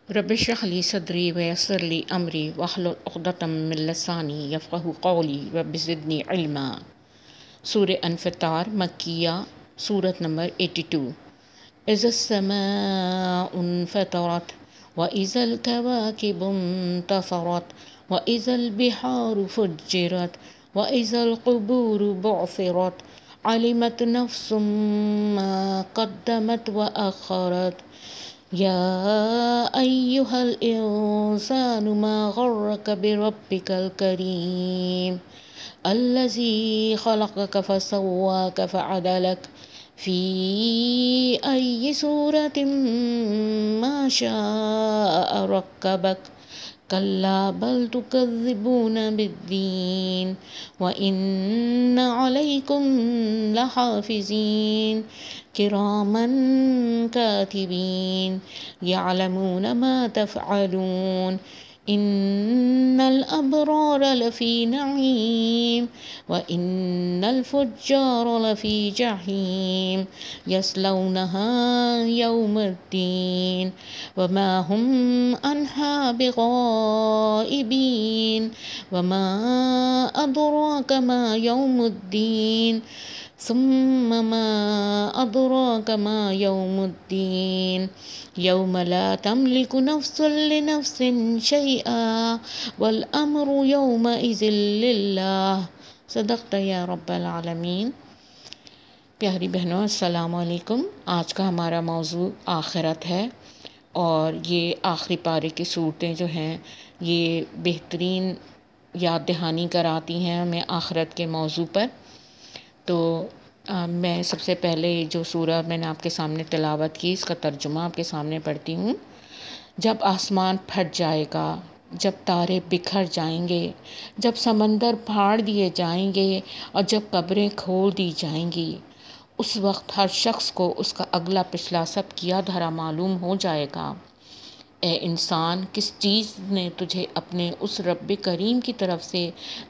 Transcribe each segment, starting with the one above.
رب اشرح لی صدری ویسر لی امری واحلل عقدۃ من لسانی یفقہوا قولی رب زدنی علما۔ سورہ انفطار مکیہ، سورت نمبر 82۔ اذا السماء انفطرت واذا الكواكب انتثرت واذا البحار فجرت واذا القبور بعثرت علمت نفس ما قدمت واخرت یا ایہا الانسان ما غرک بربک الکریم الذی خلقک فسواک فعدلک فی ای صورت ما شاء رکبک کلا بل تکذبون بالدین وإن علیکم لحافظین کراما کاتبین یعلمون ما تفعلون ان الابرار لفی نعیم وان الفجار لفی جحیم یصلونها یوم الدین وما هم عنہا بغائبین وما ادراک ما یوم الدین ثم ما ادراک ما یوم الدین یوم لا تملک نفس لنفس شیئا والامر یومئذ للہ۔ صدقت یا رب العالمین۔ پیاری بہنوں، السلام علیکم۔ آج کا ہمارا موضوع آخرت ہے، اور یہ آخری پارے کی صورتیں جو ہیں یہ بہترین یاد دہانی کراتی ہیں ہمیں آخرت کے موضوع پر۔ تو میں سب سے پہلے جو سورہ میں نے آپ کے سامنے تلاوت کی، اس کا ترجمہ آپ کے سامنے پڑھتی ہوں۔ جب آسمان پھٹ جائے گا، جب تارے بکھر جائیں گے، جب سمندر پھاڑ دیے جائیں گے اور جب قبریں کھول دی جائیں گی، اس وقت ہر شخص کو اس کا اگلا پچھلا سب کیا دھرا معلوم ہو جائے گا۔ اے انسان، کس چیز نے تجھے اپنے اس رب کریم کی طرف سے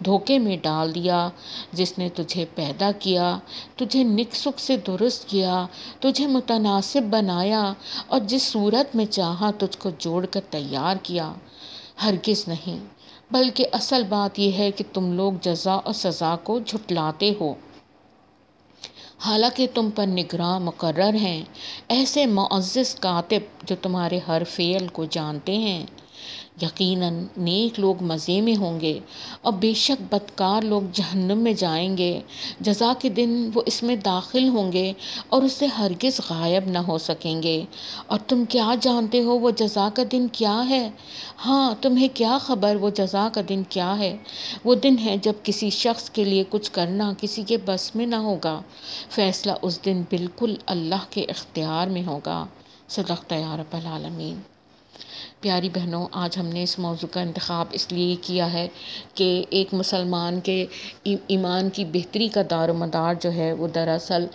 دھوکے میں ڈال دیا جس نے تجھے پیدا کیا، تجھے نک سک سے درست کیا، تجھے متناسب بنایا اور جس صورت میں چاہا تجھ کو جوڑ کر تیار کیا؟ ہرگز نہیں، بلکہ اصل بات یہ ہے کہ تم لوگ جزا اور سزا کو جھٹلاتے ہو، حالانکہ تم پر نگراں مقرر ہیں ایسے معزز کاتب جو تمہارے ہر فعل کو جانتے ہیں۔ یقیناً نیک لوگ مزے میں ہوں گے اور بے شک بدکار لوگ جہنم میں جائیں گے۔ جزا کے دن وہ اس میں داخل ہوں گے اور اس سے ہرگز غائب نہ ہو سکیں گے۔ اور تم کیا جانتے ہو وہ جزا کا دن کیا ہے؟ ہاں، تمہیں کیا خبر وہ جزا کا دن کیا ہے؟ وہ دن ہے جب کسی شخص کے لیے کچھ کرنا کسی کے بس میں نہ ہوگا۔ فیصلہ اس دن بالکل اللہ کے اختیار میں ہوگا۔ صدقت یا رب العالمین۔ پیاری بہنوں، آج ہم نے اس موضوع کا انتخاب اس لیے کیا ہے کہ ایک مسلمان کے ایمان کی بہتری کا دار و مدار جو ہے وہ دراصل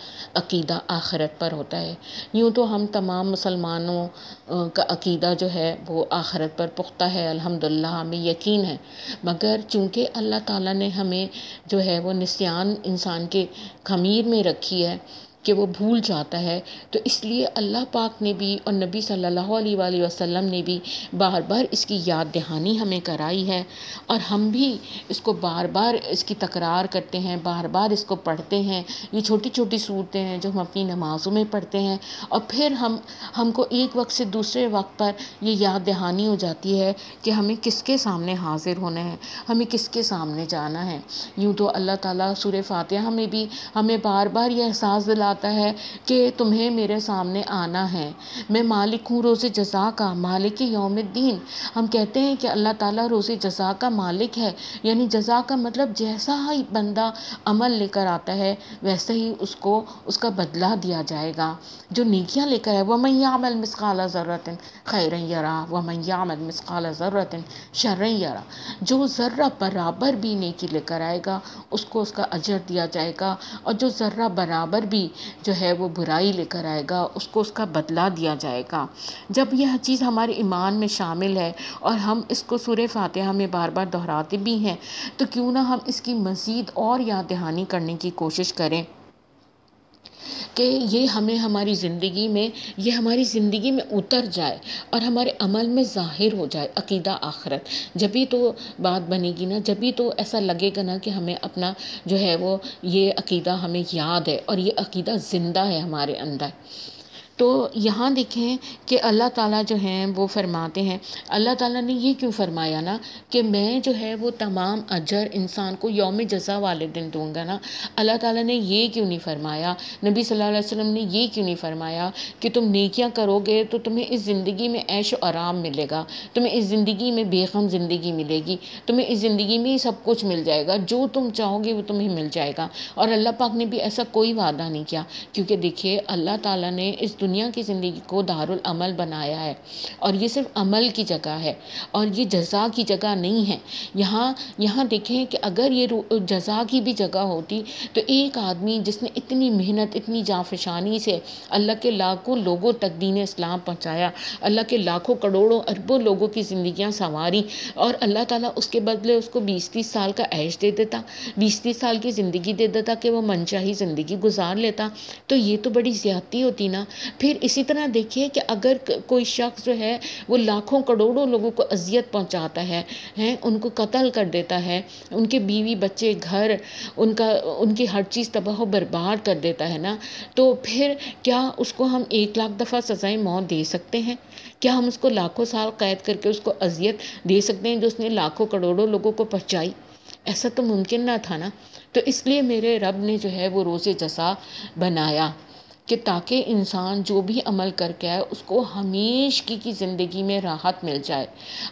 عقیدہ آخرت پر ہوتا ہے۔ یوں تو ہم تمام مسلمانوں کا عقیدہ جو ہے وہ آخرت پر پختہ ہے، الحمدللہ ہمیں یقین ہے، مگر چونکہ اللہ تعالیٰ نے ہمیں جو ہے وہ نسیان انسان کے خمیر میں رکھی ہے کہ وہ بھول جاتا ہے، تو اس لیے اللہ پاک نے بھی اور نبی صلی اللہ علیہ وآلہ وسلم نے بھی بار بار اس کی یاد دہانی ہمیں کرائی ہے، اور ہم بھی اس کو بار بار اس کی تکرار کرتے ہیں، بار بار اس کو پڑھتے ہیں۔ یہ چھوٹی چھوٹی صورتیں ہیں جو ہم اپنی نمازوں میں پڑھتے ہیں، اور پھر ہم کو ایک وقت سے دوسرے وقت پر یہ یاد دہانی ہو جاتی ہے کہ ہمیں کس کے سامنے حاضر ہونا ہے، ہمیں کس کے سامنے جانا ہے۔ یوں تو اللہ تعالیٰ سورہ فاتحہ میں بھی ہمیں بار بار یہ احساس دلاتا ہے کہ تمہیں میرے سامنے آنا ہے، میں مالک ہوں روز جزا کا، مالک یوم الدین۔ ہم کہتے ہیں کہ اللہ تعالیٰ روز جزا کا مالک ہے، یعنی جزا کا مطلب جیسا ہی بندہ عمل لے کر آتا ہے ویسے ہی اس کو اس کا بدلہ دیا جائے گا۔ جو نیکیاں لے کر ہے، وَمَن يَعْمَلْ مِثْقَالَ ذَرَّةٍ خَيْرًا يَرَهُ وَمَن يَعْمَلْ مِثْقَالَ ذَرَّةٍ شَرًّا يَرَهُ۔ جو ذرہ برابر بھی نیکی لے کر آئے گا اس کو اس کا اجر دیا جائے گا، اور جو ذرہ برابر بھی جو ہے وہ برائی لے کر آئے گا اس کو اس کا بدلہ دیا جائے گا۔ جب یہ چیز ہمارے ایمان میں شامل ہے اور ہم اس کو سورہ فاتحہ میں بار بار دہراتے بھی ہیں، تو کیوں نہ ہم اس کی مزید اور یاد دہانی کرنے کی کوشش کریں۔ کہ یہ ہمیں ہماری زندگی میں اتر جائے اور ہمارے عمل میں ظاہر ہو جائے عقیدہ آخرت. جبھی تو بات بنے گی نا، جبھی تو ایسا لگے گا نا کہ ہمیں اپنا جو ہے وہ یہ عقیدہ ہمیں یاد ہے اور یہ عقیدہ زندہ ہے ہمارے اندر. تو یہاں دیکھیں کہ اللہ تعالیٰ جو ہیں وہ فرماتے ہیں، اللہ تعالیٰ نے یہ کیوں فرمایا نا کہ میں جو ہے وہ تمام اجر انسان کو یوم جزا والے دن دوں گا نا. اللہ تعالیٰ نے یہ کیوں نہیں فرمایا، نبی صلی اللہ علیہ وسلم نے یہ کیوں نہیں فرمایا کہ تم نیکیاں کرو گے تو تمہیں اس زندگی میں عیش و آرام ملے گا، تمہیں اس زندگی میں بے غم زندگی ملے گی، تمہیں اس زندگی میں سب کچھ مل جائے گا، جو تم چاہو گے وہ تمہیں مل جائے گا. اور اللہ پاک نے بھی ایسا کوئی وعدہ نہیں کیا، کیونکہ دیکھیے اللہ تعالیٰ نے اس دنیا کی زندگی کو دارالعمل بنایا ہے، اور یہ صرف عمل کی جگہ ہے اور یہ جزا کی جگہ نہیں ہے. یہاں دیکھیں کہ اگر یہ جزا کی بھی جگہ ہوتی تو ایک آدمی جس نے اتنی محنت اتنی جانفشانی سے اللہ کے لاکھوں لوگوں تک دین اسلام پہنچایا، اللہ کے لاکھوں کروڑوں اربوں لوگوں کی زندگیاں سنواری، اور اللہ تعالیٰ اس کے بدلے اس کو 20-30 سال کا عیش دے دیتا، 20-30 سال کی زندگی دے دیتا کہ وہ منچاہی زندگی گزار لیتا، تو یہ تو بڑی زیادتی ہوتی نا. پھر اسی طرح دیکھیے کہ اگر کوئی شخص جو ہے وہ لاکھوں کروڑوں لوگوں کو اذیت پہنچاتا ہے، ان کو قتل کر دیتا ہے، ان کے بیوی بچے گھر ان کی ہر چیز تباہ و برباد کر دیتا ہے نا، تو پھر کیا اس کو ہم 1,00,000 دفعہ سزائے موت دے سکتے ہیں؟ کیا ہم اس کو لاکھوں سال قید کر کے اس کو اذیت دے سکتے ہیں جو اس نے لاکھوں کروڑوں لوگوں کو پہنچائی؟ ایسا تو ممکن نہ تھا نا. تو اس لیے میرے رب نے جو ہے وہ روز جزا بنایا کہ تاکہ انسان جو بھی عمل کر کے آئے اس کو ہمیشہ کی زندگی میں راحت مل جائے،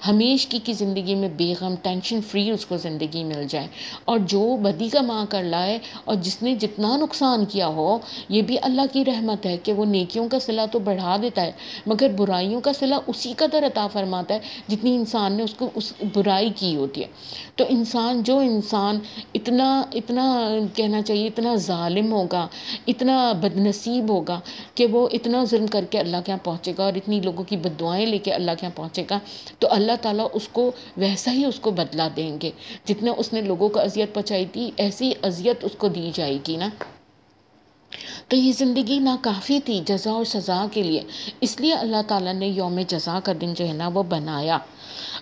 ہمیشہ کی زندگی میں بے غم ٹینشن فری اس کو زندگی مل جائے. اور جو بدی کا ماں کر لائے اور جس نے جتنا نقصان کیا ہو، یہ بھی اللہ کی رحمت ہے کہ وہ نیکیوں کا صلہ تو بڑھا دیتا ہے مگر برائیوں کا صلہ اسی قدر عطا فرماتا ہے جتنی انسان نے اس برائی کی ہوتی ہے. تو جو انسان اتنا کہنا چاہیے اتنا ظالم ہوگا، اتنا بدنصیب ہوگا کہ وہ اتنا ظلم کر کے اللہ کے یہاں پہنچے گا اور اتنی لوگوں کی بددعائیں لے کے اللہ کے یہاں پہنچے گا، تو اللہ تعالیٰ اس کو ویسا ہی اس کو بدلہ دیں گے. جتنا اس نے لوگوں کو اذیت پہنچائی تھی ایسی اذیت اس کو دی جائے گی نا. تو یہ زندگی ناکافی تھی جزا اور سزا کے لیے، اس لیے اللہ تعالیٰ نے یوم جزا کا دن جو ہے نا وہ بنایا.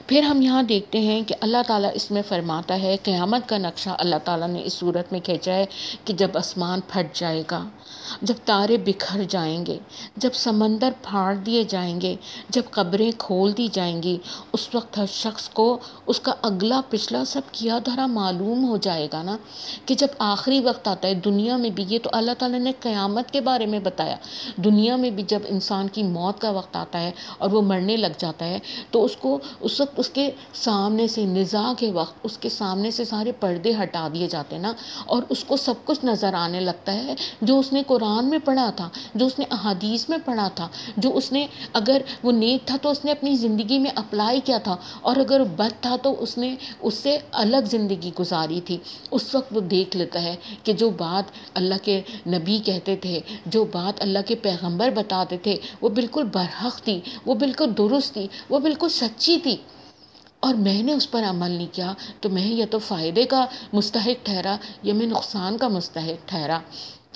پھر ہم یہاں دیکھتے ہیں کہ اللہ تعالیٰ اس میں فرماتا ہے، قیامت کا نقشہ اللہ تعالیٰ نے اس صورت میں کھینچا ہے کہ جب آسمان پھٹ جائے گا، جب تارے بکھر جائیں گے، جب سمندر پھاڑ دیے جائیں گے، جب قبریں کھول دی جائیں گی، اس وقت ہر شخص کو اس کا اگلا پچھلا سب کیا دھرا معلوم ہو جائے گا نا. کہ جب آخری وقت آتا ہے دنیا میں بھی، یہ تو اللہ تعالیٰ نے قیامت کے بارے میں بتایا، دنیا میں بھی جب انسان کی موت کا وقت آتا ہے اور وہ مرنے لگ جاتا ہے تو اس وقت اس کے سامنے سے نزاع کے وقت اس کے سامنے سے سارے پردے ہٹا دیے جاتے ہیں نا، اور اس کو سب کچھ نظر آنے لگتا ہے جو اس نے قرآن میں پڑھا تھا، جو اس نے احادیث میں پڑھا تھا، جو اس نے اگر وہ نیک تھا تو اس نے اپنی زندگی میں اپلائی کیا تھا، اور اگر بد تھا تو اس نے اس سے الگ زندگی گزاری تھی. اس وقت وہ دیکھ لیتا ہے کہ جو بات اللہ کے نبی کہتے تھے، جو بات اللہ کے پیغمبر بتاتے تھے وہ بالکل برحق تھی، وہ بالکل درست تھی، وہ بالکل سچی تھی، اور میں نے اس پر عمل نہیں کیا تو میں یا تو فائدے کا مستحق ٹھہرا یا میں نقصان کا مستحق ٹھہرا.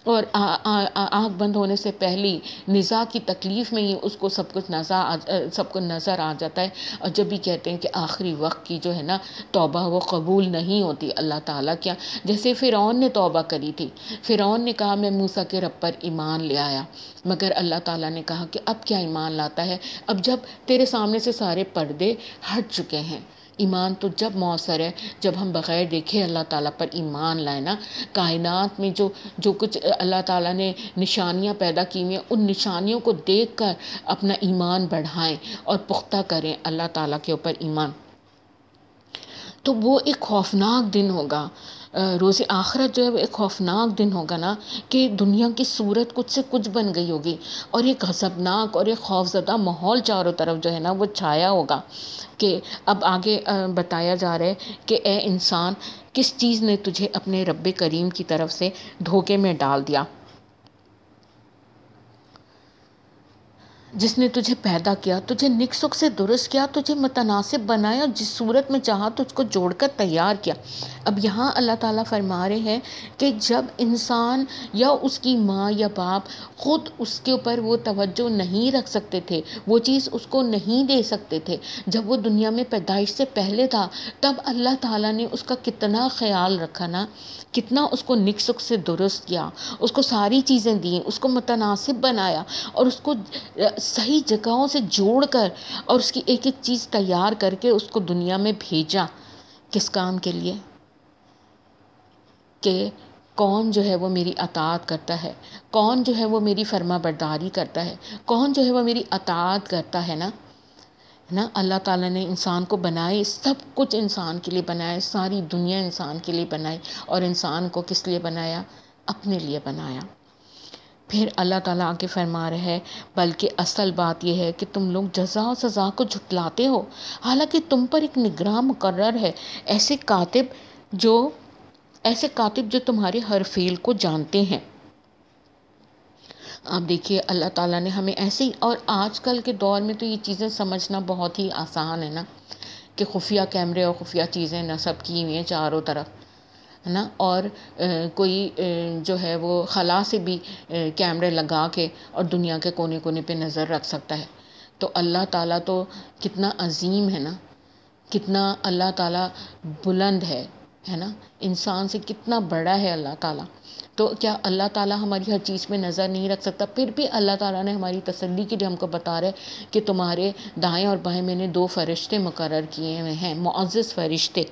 اور آنکھ بند ہونے سے پہلی نزاع کی تکلیف میں ہی اس کو سب کچھ نظر آ جاتا ہے. اور جب بھی کہتے ہیں کہ آخری وقت کی جو ہے نا توبہ وہ قبول نہیں ہوتی اللہ تعالیٰ کیا، جیسے فرعون نے توبہ کری تھی، فرعون نے کہا میں موسیٰ کے رب پر ایمان لے آیا، مگر اللہ تعالیٰ نے کہا کہ اب کیا ایمان لاتا ہے، اب جب تیرے سامنے سے سارے پردے ہٹ چکے ہیں. ایمان تو جب مؤثر ہے جب ہم بغیر دیکھے اللہ تعالیٰ پر ایمان لائیں نا. کائنات میں جو کچھ اللہ تعالیٰ نے نشانیاں پیدا کی ہیں ان نشانیوں کو دیکھ کر اپنا ایمان بڑھائیں اور پختہ کریں اللہ تعالیٰ کے اوپر ایمان. تو وہ ایک خوفناک دن ہوگا، روز آخرت جو ہے وہ ایک خوفناک دن ہوگا نا، کہ دنیا کی صورت کچھ سے کچھ بن گئی ہوگی اور ایک غضبناک اور ایک خوفزدہ ماحول چاروں طرف جو ہے نا وہ چھایا ہوگا. کہ اب آگے بتایا جا رہا ہے کہ اے انسان کس چیز نے تجھے اپنے رب کریم کی طرف سے دھوکے میں ڈال دیا. جس نے تجھے پیدا کیا، تجھے نیک سکھ سے درست کیا، تجھے متناسب بنایا، جس صورت میں چاہا تجھ کو جوڑ کر تیار کیا۔ اب یہاں اللہ تعالیٰ فرما رہے ہیں کہ جب انسان یا اس کی ماں یا باپ خود اس کے اوپر وہ توجہ نہیں رکھ سکتے تھے، وہ چیز اس کو نہیں دے سکتے تھے، جب وہ دنیا میں پیدائش سے پہلے تھا، تب اللہ تعالیٰ نے اس کا کتنا خیال رکھا نا، کتنا اس کو نیک سکھ سے درست کیا، اس کو ساری چیزیں دیں، اس کو متناسب بنایا اور اس کو صحیح جگہوں سے جوڑ کر اور اس کی ایک ایک چیز تیار کر کے اس کو دنیا میں بھیجا۔ کس کام کے لیے؟ کہ کون جو ہے وہ میری اطاعت کرتا ہے، کون جو ہے وہ میری فرما برداری کرتا ہے، کون جو ہے وہ میری اطاعت کرتا ہے نا۔ اللہ تعالیٰ نے انسان کو بنائے، سب کچھ انسان کے لیے بنائے، ساری دنیا انسان کے لیے بنائی، اور انسان کو کس لیے بنایا؟ اپنے لیے بنایا۔ پھر اللہ تعالیٰ آگے فرما رہے ہیں بلکہ اصل بات یہ ہے کہ تم لوگ جزا و سزا کو جھٹلاتے ہو، حالانکہ تم پر ایک نگراں مقرر ہے، ایسے کاتب جو تمہارے ہر فعل کو جانتے ہیں۔ آپ دیکھیے اللہ تعالیٰ نے ہمیں ایسے ہی، اور آج کل کے دور میں تو یہ چیزیں سمجھنا بہت ہی آسان ہے نا، کہ خفیہ کیمرے اور خفیہ چیزیں نصب کی ہوئی ہیں چاروں طرف، ہے نا، اور کوئی جو ہے وہ خلا سے بھی کیمرے لگا کے اور دنیا کے کونے کونے پہ نظر رکھ سکتا ہے۔ تو اللہ تعالیٰ تو کتنا عظیم ہے نا، کتنا اللہ تعالیٰ بلند ہے نا، انسان سے کتنا بڑا ہے اللہ تعالیٰ۔ تو کیا اللہ تعالیٰ ہماری ہر چیز میں نظر نہیں رکھ سکتا؟ پھر بھی اللہ تعالیٰ نے ہماری تسلی کے لیے ہم کو بتا رہے کہ تمہارے دائیں اور بائیں میں نے 2 فرشتے مقرر کیے ہوئے ہیں، معزز فرشتے،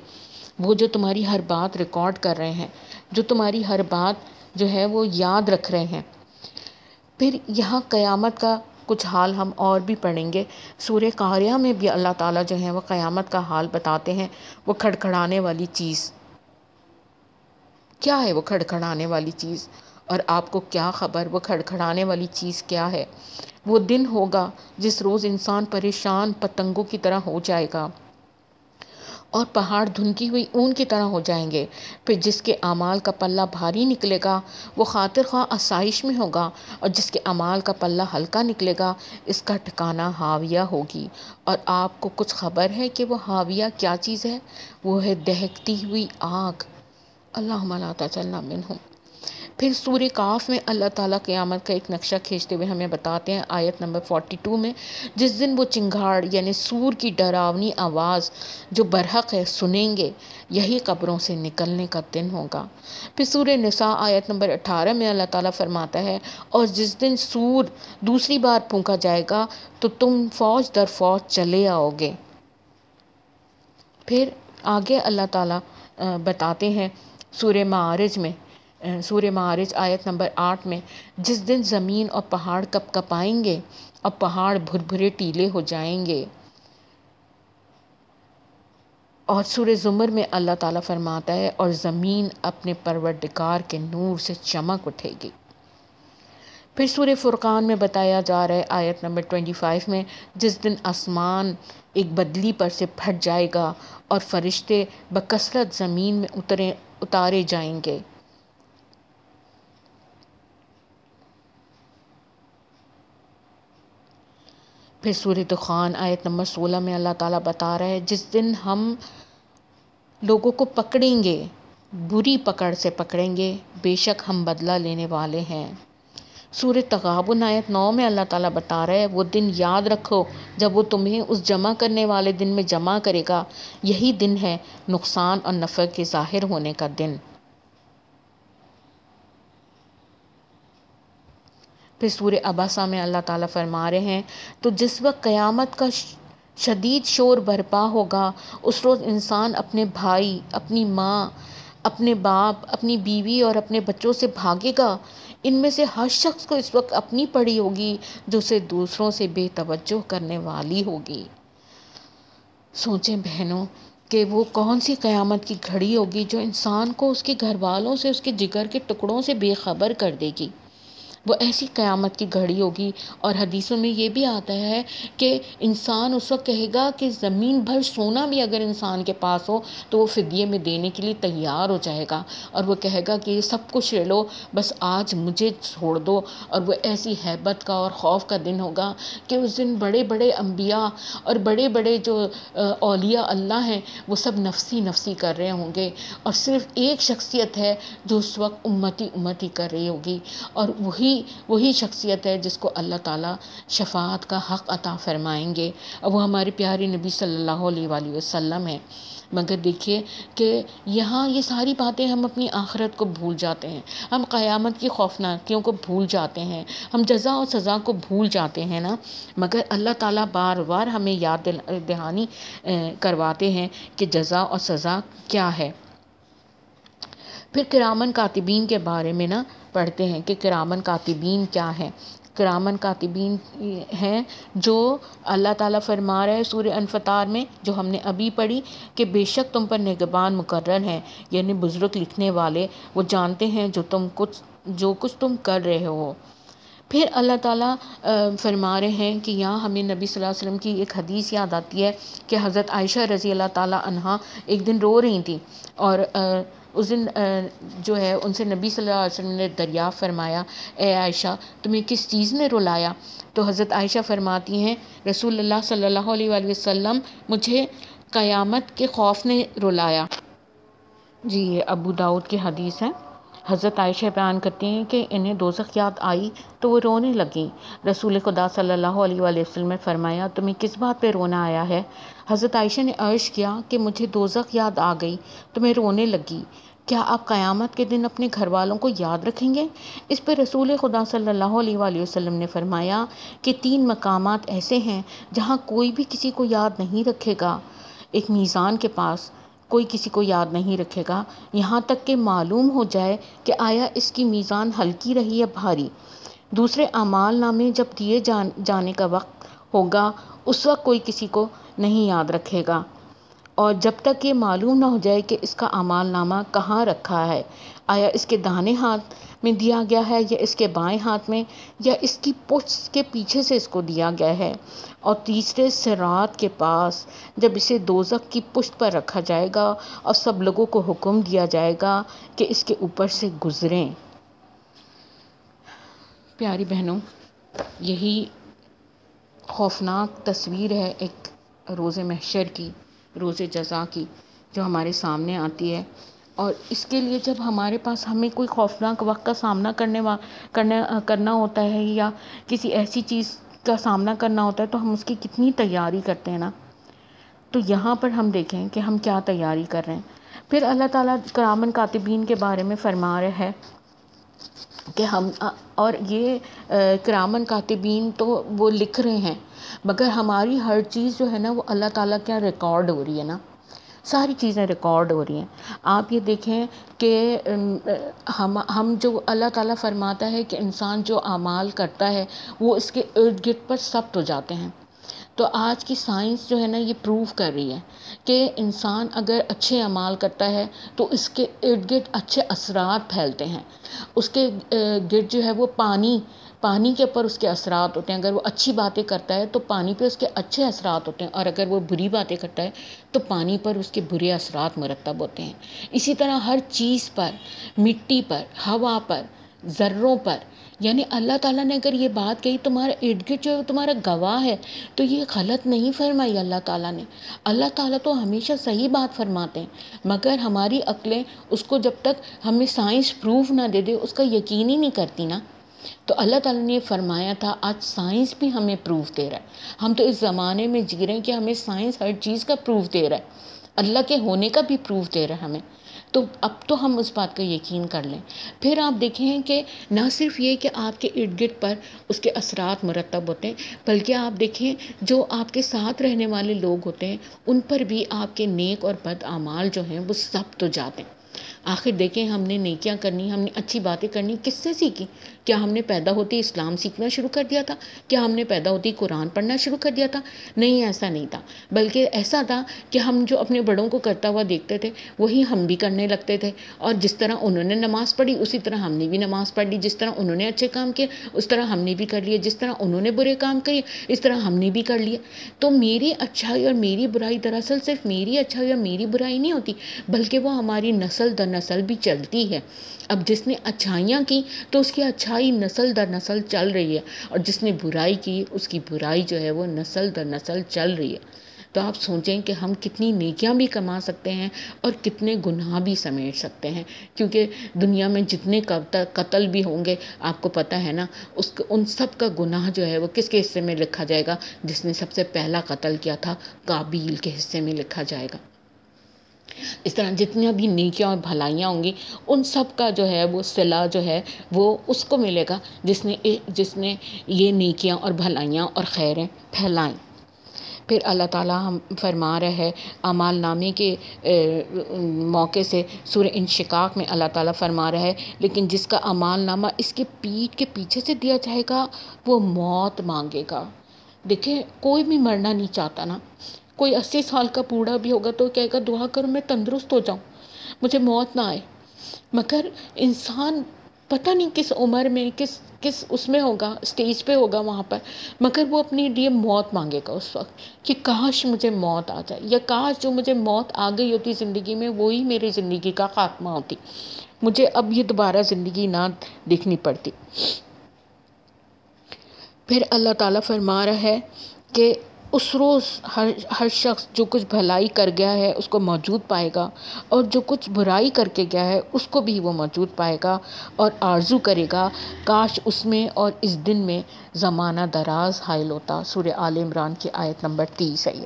وہ جو تمہاری ہر بات ریکارڈ کر رہے ہیں، جو تمہاری ہر بات جو ہے وہ یاد رکھ رہے ہیں۔ پھر یہاں قیامت کا کچھ حال ہم اور بھی پڑھیں گے، سورہ قاریہ میں بھی اللہ تعالیٰ جو ہے وہ قیامت کا حال بتاتے ہیں۔ وہ کھڑکھڑانے والی چیز کیا ہے؟ وہ کھڑکھڑانے والی چیز، اور آپ کو کیا خبر وہ کھڑکھڑانے والی چیز کیا ہے؟ وہ دن ہوگا جس روز انسان پریشان پتنگوں کی طرح ہو جائے گا اور پہاڑ دھنکی ہوئی اون کی طرح ہو جائیں گے۔ پھر جس کے اعمال کا پلہ بھاری نکلے گا وہ خاطر خواہ آسائش میں ہوگا، اور جس کے اعمال کا پلہ ہلکا نکلے گا اس کا ٹھکانہ ہاویہ ہوگی۔ اور آپ کو کچھ خبر ہے کہ وہ ہاویہ کیا چیز ہے؟ وہ ہے دہکتی ہوئی آگ۔ اللہم لا تجعلنا منہم۔ پھر سورہ کاف میں اللہ تعالیٰ قیامت کا ایک نقشہ کھینچتے ہوئے ہمیں بتاتے ہیں آیت نمبر 42 میں، جس دن وہ چنگھاڑ یعنی سور کی ڈراؤنی آواز جو برحق ہے سنیں گے، یہی قبروں سے نکلنے کا دن ہوگا۔ پھر سورہ نساء آیت نمبر 18 میں اللہ تعالیٰ فرماتا ہے اور جس دن سور دوسری بار پھونکا جائے گا تو تم فوج در فوج چلے آؤ گے۔ پھر آگے اللہ تعالیٰ بتاتے ہیں سورہ معارج آیت نمبر 8 میں، جس دن زمین اور پہاڑ کپ کپائیں گے اور پہاڑ بھربھرے ٹیلے ہو جائیں گے۔ اور سورہ زمر میں اللہ تعالیٰ فرماتا ہے اور زمین اپنے پروردگار کے نور سے چمک اٹھے گی۔ پھر سورہ فرقان میں بتایا جا رہا ہے آیت نمبر 25 میں، جس دن آسمان ایک بدلی پر سے پھٹ جائے گا اور فرشتے بکثرت زمین میں اتارے جائیں گے۔ پھر سورہ دخان آیت نمبر 16 میں اللہ تعالیٰ بتا رہا ہے جس دن ہم لوگوں کو پکڑیں گے، بری پکڑ سے پکڑیں گے، بے شک ہم بدلہ لینے والے ہیں۔ سورہ تغابن آیت 9 میں اللہ تعالیٰ بتا رہا ہے وہ دن یاد رکھو جب وہ تمہیں اس جمع کرنے والے دن میں جمع کرے گا، یہی دن ہے نقصان اور نفع کے ظاہر ہونے کا دن۔ پھر سورہ عبسہ میں اللہ تعالیٰ فرما رہے ہیں تو جس وقت قیامت کا شدید شور برپا ہوگا اس روز انسان اپنے بھائی، اپنی ماں، اپنے باپ، اپنی بیوی اور اپنے بچوں سے بھاگے گا۔ ان میں سے ہر شخص کو اس وقت اپنی پڑی ہوگی جو اسے دوسروں سے بے توجہ کرنے والی ہوگی۔ سوچیں بہنوں کہ وہ کون سی قیامت کی گھڑی ہوگی جو انسان کو اس کے گھر والوں سے، اس کے جگر کے ٹکڑوں سے بے خبر کر دے گی۔ وہ ایسی قیامت کی گھڑی ہوگی، اور حدیثوں میں یہ بھی آتا ہے کہ انسان اس وقت کہے گا کہ زمین بھر سونا بھی اگر انسان کے پاس ہو تو وہ فدیے میں دینے کے لیے تیار ہو جائے گا، اور وہ کہے گا کہ یہ سب کچھ لے لو، بس آج مجھے چھوڑ دو۔ اور وہ ایسی ہیبت کا اور خوف کا دن ہوگا کہ اس دن بڑے بڑے انبیاء اور بڑے بڑے جو اولیاء اللہ ہیں وہ سب نفسی نفسی کر رہے ہوں گے، اور صرف ایک شخصیت ہے جو اس وقت امتی امتی کر رہی ہوگی، اور وہی شخصیت ہے جس کو اللہ تعالیٰ شفاعت کا حق عطا فرمائیں گے، اور وہ ہمارے پیارے نبی صلی اللہ علیہ وآلہ وسلم ہیں۔ مگر دیکھیے کہ یہاں یہ ساری باتیں ہم اپنی آخرت کو بھول جاتے ہیں، ہم قیامت کی خوفناکیوں کو بھول جاتے ہیں، ہم جزا و سزا کو بھول جاتے ہیں نا، مگر اللہ تعالیٰ بار بار ہمیں یاد دہانی کرواتے ہیں کہ جزا اور سزا کیا ہے۔ پھر کرامن کاتبین کے بارے میں نا پڑھتے ہیں کہ کرامن کاتبین کیا ہے۔ کرامن کاتبین ہیں جو اللہ تعالیٰ فرما رہا ہے سورہ انفطار میں، جو ہم نے ابھی پڑھی، کہ بے شک تم پر نگہبان مقرر ہیں، یعنی بزرگ لکھنے والے، وہ جانتے ہیں جو کچھ تم کر رہے ہو۔ پھر اللہ تعالیٰ فرما رہے ہیں کہ یہاں ہمیں نبی صلی اللہ علیہ وسلم کی ایک حدیث یاد آتی ہے کہ حضرت عائشہ رضی اللہ تعالیٰ عنہا ایک دن رو رہی تھیں، اور اس دن جو ہے ان سے نبی صلی اللہ علیہ وسلم نے دریافت فرمایا، اے عائشہ تمہیں کس چیز نے رلایا؟ تو حضرت عائشہ فرماتی ہیں، رسول اللہ صلی اللہ علیہ وآلہ وسلم مجھے قیامت کے خوف نے رلایا۔ جی یہ ابو داؤد کی حدیث ہے۔ حضرت عائشہ بیان کرتی ہیں کہ انہیں دوزخ یاد آئی تو وہ رونے لگیں۔ رسول خدا صلی اللہ علیہ وآلہ وسلم نے فرمایا، تمہیں کس بات پہ رونا آیا ہے؟ حضرت عائشہ نے عرض کیا کہ مجھے دوزخ یاد آ گئی تو میں رونے لگی۔ کیا آپ قیامت کے دن اپنے گھر والوں کو یاد رکھیں گے؟ اس پہ رسول خدا صلی اللہ علیہ وآلہ وسلم نے فرمایا کہ 3 مقامات ایسے ہیں جہاں کوئی بھی کسی کو یاد نہیں رکھے گا۔ ایک میزان کے پاس کوئی کسی کو یاد نہیں رکھے گا یہاں تک کہ معلوم ہو جائے کہ آیا اس کی میزان ہلکی رہی یا بھاری۔ دوسرے اعمال نامے جب دیے جانے کا وقت ہوگا اس وقت کوئی کسی کو نہیں یاد رکھے گا، اور جب تک یہ معلوم نہ ہو جائے کہ اس کا اعمال نامہ کہاں رکھا ہے، آیا اس کے داہنے ہاتھ میں دیا گیا ہے یا اس کے بائیں ہاتھ میں، یا اس کی پشت کے پیچھے سے اس کو دیا گیا ہے۔ اور تیسرے صراط کے پاس جب اسے دوزخ کی پشت پر رکھا جائے گا اور سب لوگوں کو حکم دیا جائے گا کہ اس کے اوپر سے گزریں۔ پیاری بہنوں، یہی خوفناک تصویر ہے ایک روز محشر کی، روز جزا کی، جو ہمارے سامنے آتی ہے، اور اس کے لیے جب ہمارے پاس ہمیں کوئی خوفناک وقت کا سامنا کرنا ہوتا ہے یا کسی ایسی چیز کا سامنا کرنا ہوتا ہے تو ہم اس کی کتنی تیاری کرتے ہیں نا۔ تو یہاں پر ہم دیکھیں کہ ہم کیا تیاری کر رہے ہیں۔ پھر اللہ تعالیٰ کرامن کاتبین کے بارے میں فرما رہے ہے کہ ہم، اور یہ کرامن کاتبین تو وہ لکھ رہے ہیں، مگر ہماری ہر چیز جو ہے نا وہ اللہ تعالیٰ کیا ریکارڈ ہو رہی ہے نا، ساری چیزیں ریکارڈ ہو رہی ہیں۔ آپ یہ دیکھیں کہ ہم جو اللہ تعالیٰ فرماتا ہے کہ انسان جو اعمال کرتا ہے وہ اس کے ارد گرد پر ثبت ہو جاتے ہیں۔ تو آج کی سائنس جو ہے نا یہ پروف کر رہی ہے کہ انسان اگر اچھے اعمال کرتا ہے تو اس کے ارد گرد اچھے اثرات پھیلتے ہیں، اس کے گرد جو ہے وہ پانی کے اوپر اس کے اثرات ہوتے ہیں۔ اگر وہ اچھی باتیں کرتا ہے تو پانی پہ اس کے اچھے اثرات ہوتے ہیں، اور اگر وہ بری باتیں کرتا ہے تو پانی پر اس کے برے اثرات مرتب ہوتے ہیں۔ اسی طرح ہر چیز پر، مٹی پر، ہوا پر، ذروں پر، یعنی اللہ تعالیٰ نے اگر یہ بات کہی، تمہارا ارد گرد جو ہے تمہارا گواہ ہے، تو یہ غلط نہیں فرمائی اللہ تعالیٰ نے۔ اللہ تعالیٰ تو ہمیشہ صحیح بات فرماتے ہیں، مگر ہماری عقلیں اس کو جب تک ہمیں سائنس پروف نہ دے دے اس کا یقین ہی نہیں کرتی نا۔ تو اللہ تعالیٰ نے یہ فرمایا تھا، آج سائنس بھی ہمیں پروف دے رہا ہے۔ ہم تو اس زمانے میں جی رہے ہیں کہ ہمیں سائنس ہر چیز کا پروف دے رہا ہے، اللہ کے ہونے کا بھی پروف دے رہا ہے ہمیں۔ تو اب تو ہم اس بات کا یقین کر لیں۔ پھر آپ دیکھیں کہ نہ صرف یہ کہ آپ کے ارد گرد پر اس کے اثرات مرتب ہوتے ہیں، بلکہ آپ دیکھیں جو آپ کے ساتھ رہنے والے لوگ ہوتے ہیں ان پر بھی آپ کے نیک اور بد اعمال جو ہیں وہ ثبت ہو جاتے ہیں۔ آخر دیکھیں ہم نے نیکیاں کرنی، ہم نے اچھی باتیں کرنی کس سے سیکھی؟ کیا ہم نے پیدا ہوتے اسلام سیکھنا شروع کر دیا تھا؟ کیا ہم نے پیدا ہوتے قرآن پڑھنا شروع کر دیا تھا؟ نہیں، ایسا نہیں تھا، بلکہ ایسا تھا کہ ہم جو اپنے بڑوں کو کرتا ہوا دیکھتے تھے وہی ہم بھی کرنے لگتے تھے، اور جس طرح انہوں نے نماز پڑھی اسی طرح ہم نے بھی نماز پڑھ لی، جس طرح انہوں نے اچھے کام کیے اس طرح ہم نے بھی کر لیے، جس طرح انہوں نے برے کام کیے اس طرح ہم نے بھی کر لیے۔ تو میری اچھائی اور میری برائی دراصل صرف میری اچھائی اور میری برائی نہیں ہوتی، بلکہ وہ ہماری نسل در نسل بھی چلتی ہے۔ اب جس نے اچھائیاں کی تو اس کی اچھائی نسل در نسل چل رہی ہے، اور جس نے برائی کی اس کی برائی جو ہے وہ نسل در نسل چل رہی ہے۔ تو آپ سوچیں کہ ہم کتنی نیکیاں بھی کما سکتے ہیں اور کتنے گناہ بھی سمیٹ سکتے ہیں، کیونکہ دنیا میں جتنے قتل بھی ہوں گے آپ کو پتہ ہے نا، ان سب کا گناہ جو ہے وہ کس کے حصے میں لکھا جائے گا؟ جس نے سب سے پہلا قتل کیا تھا قابیل کے حصے میں لکھا جائے گا۔ اس طرح جتنی بھی نیکیاں اور بھلائیاں ہوں گی ان سب کا جو ہے وہ صلہ جو ہے وہ اس کو ملے گا جس نے یہ نیکیاں اور بھلائیاں اور خیریں پھیلائیں۔ پھر اللہ تعالیٰ ہم فرما رہے ہے اعمال نامے کے موقع سے سورہ انشقاق میں اللہ تعالیٰ فرما رہا ہے لیکن جس کا اعمال نامہ اس کے پیٹھ کے پیچھے سے دیا جائے گا وہ موت مانگے گا۔ دیکھیں کوئی بھی مرنا نہیں چاہتا نا، کوئی 80 سال کا بوڑھا بھی ہوگا تو کہے گا دعا کرو میں تندرست ہو جاؤں، مجھے موت نہ آئے، مگر انسان پتہ نہیں کس عمر میں کس اس میں ہوگا، سٹیج پہ ہوگا وہاں پر، مگر وہ اپنے لیے موت مانگے گا اس وقت کہ کاش مجھے موت آ جائے، یا کاش جو مجھے موت آ گئی ہوتی زندگی میں وہی میری زندگی کا خاتمہ ہوتی، مجھے اب یہ دوبارہ زندگی نہ دیکھنی پڑتی۔ پھر اللہ تعالیٰ فرما رہا ہے کہ اس روز ہر شخص جو کچھ بھلائی کر گیا ہے اس کو موجود پائے گا، اور جو کچھ برائی کر کے گیا ہے اس کو بھی وہ موجود پائے گا، اور آرزو کرے گا کاش اس میں اور اس دن میں زمانہ دراز حائل ہوتا۔ سورہ آل عمران کی آیت نمبر 30 ہے یہ۔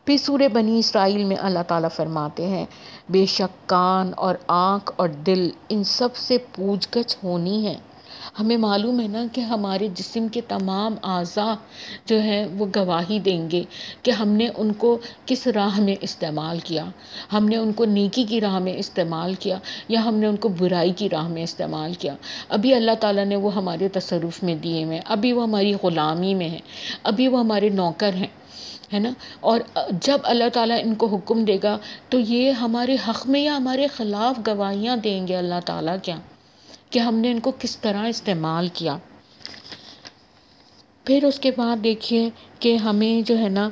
پھر سورہ بنی اسرائیل میں اللہ تعالیٰ فرماتے ہیں بے شک کان اور آنکھ اور دل ان سب سے پوچھ گچھ ہونی ہے۔ ہمیں معلوم ہے نا کہ ہمارے جسم کے تمام اعضاء جو ہیں وہ گواہی دیں گے کہ ہم نے ان کو کس راہ میں استعمال کیا، ہم نے ان کو نیکی کی راہ میں استعمال کیا یا ہم نے ان کو برائی کی راہ میں استعمال کیا۔ ابھی اللہ تعالیٰ نے وہ ہمارے تصرف میں دیے ہوئے ہیں، ابھی وہ ہماری غلامی میں ہیں، ابھی وہ ہمارے نوکر ہیں، ہے نا۔ اور جب اللہ تعالیٰ ان کو حکم دے گا تو یہ ہمارے حق میں یا ہمارے خلاف گواہیاں دیں گے اللہ تعالیٰ کیا، کہ ہم نے ان کو کس طرح استعمال کیا۔ پھر اس کے بعد دیکھیے کہ ہمیں جو ہے نا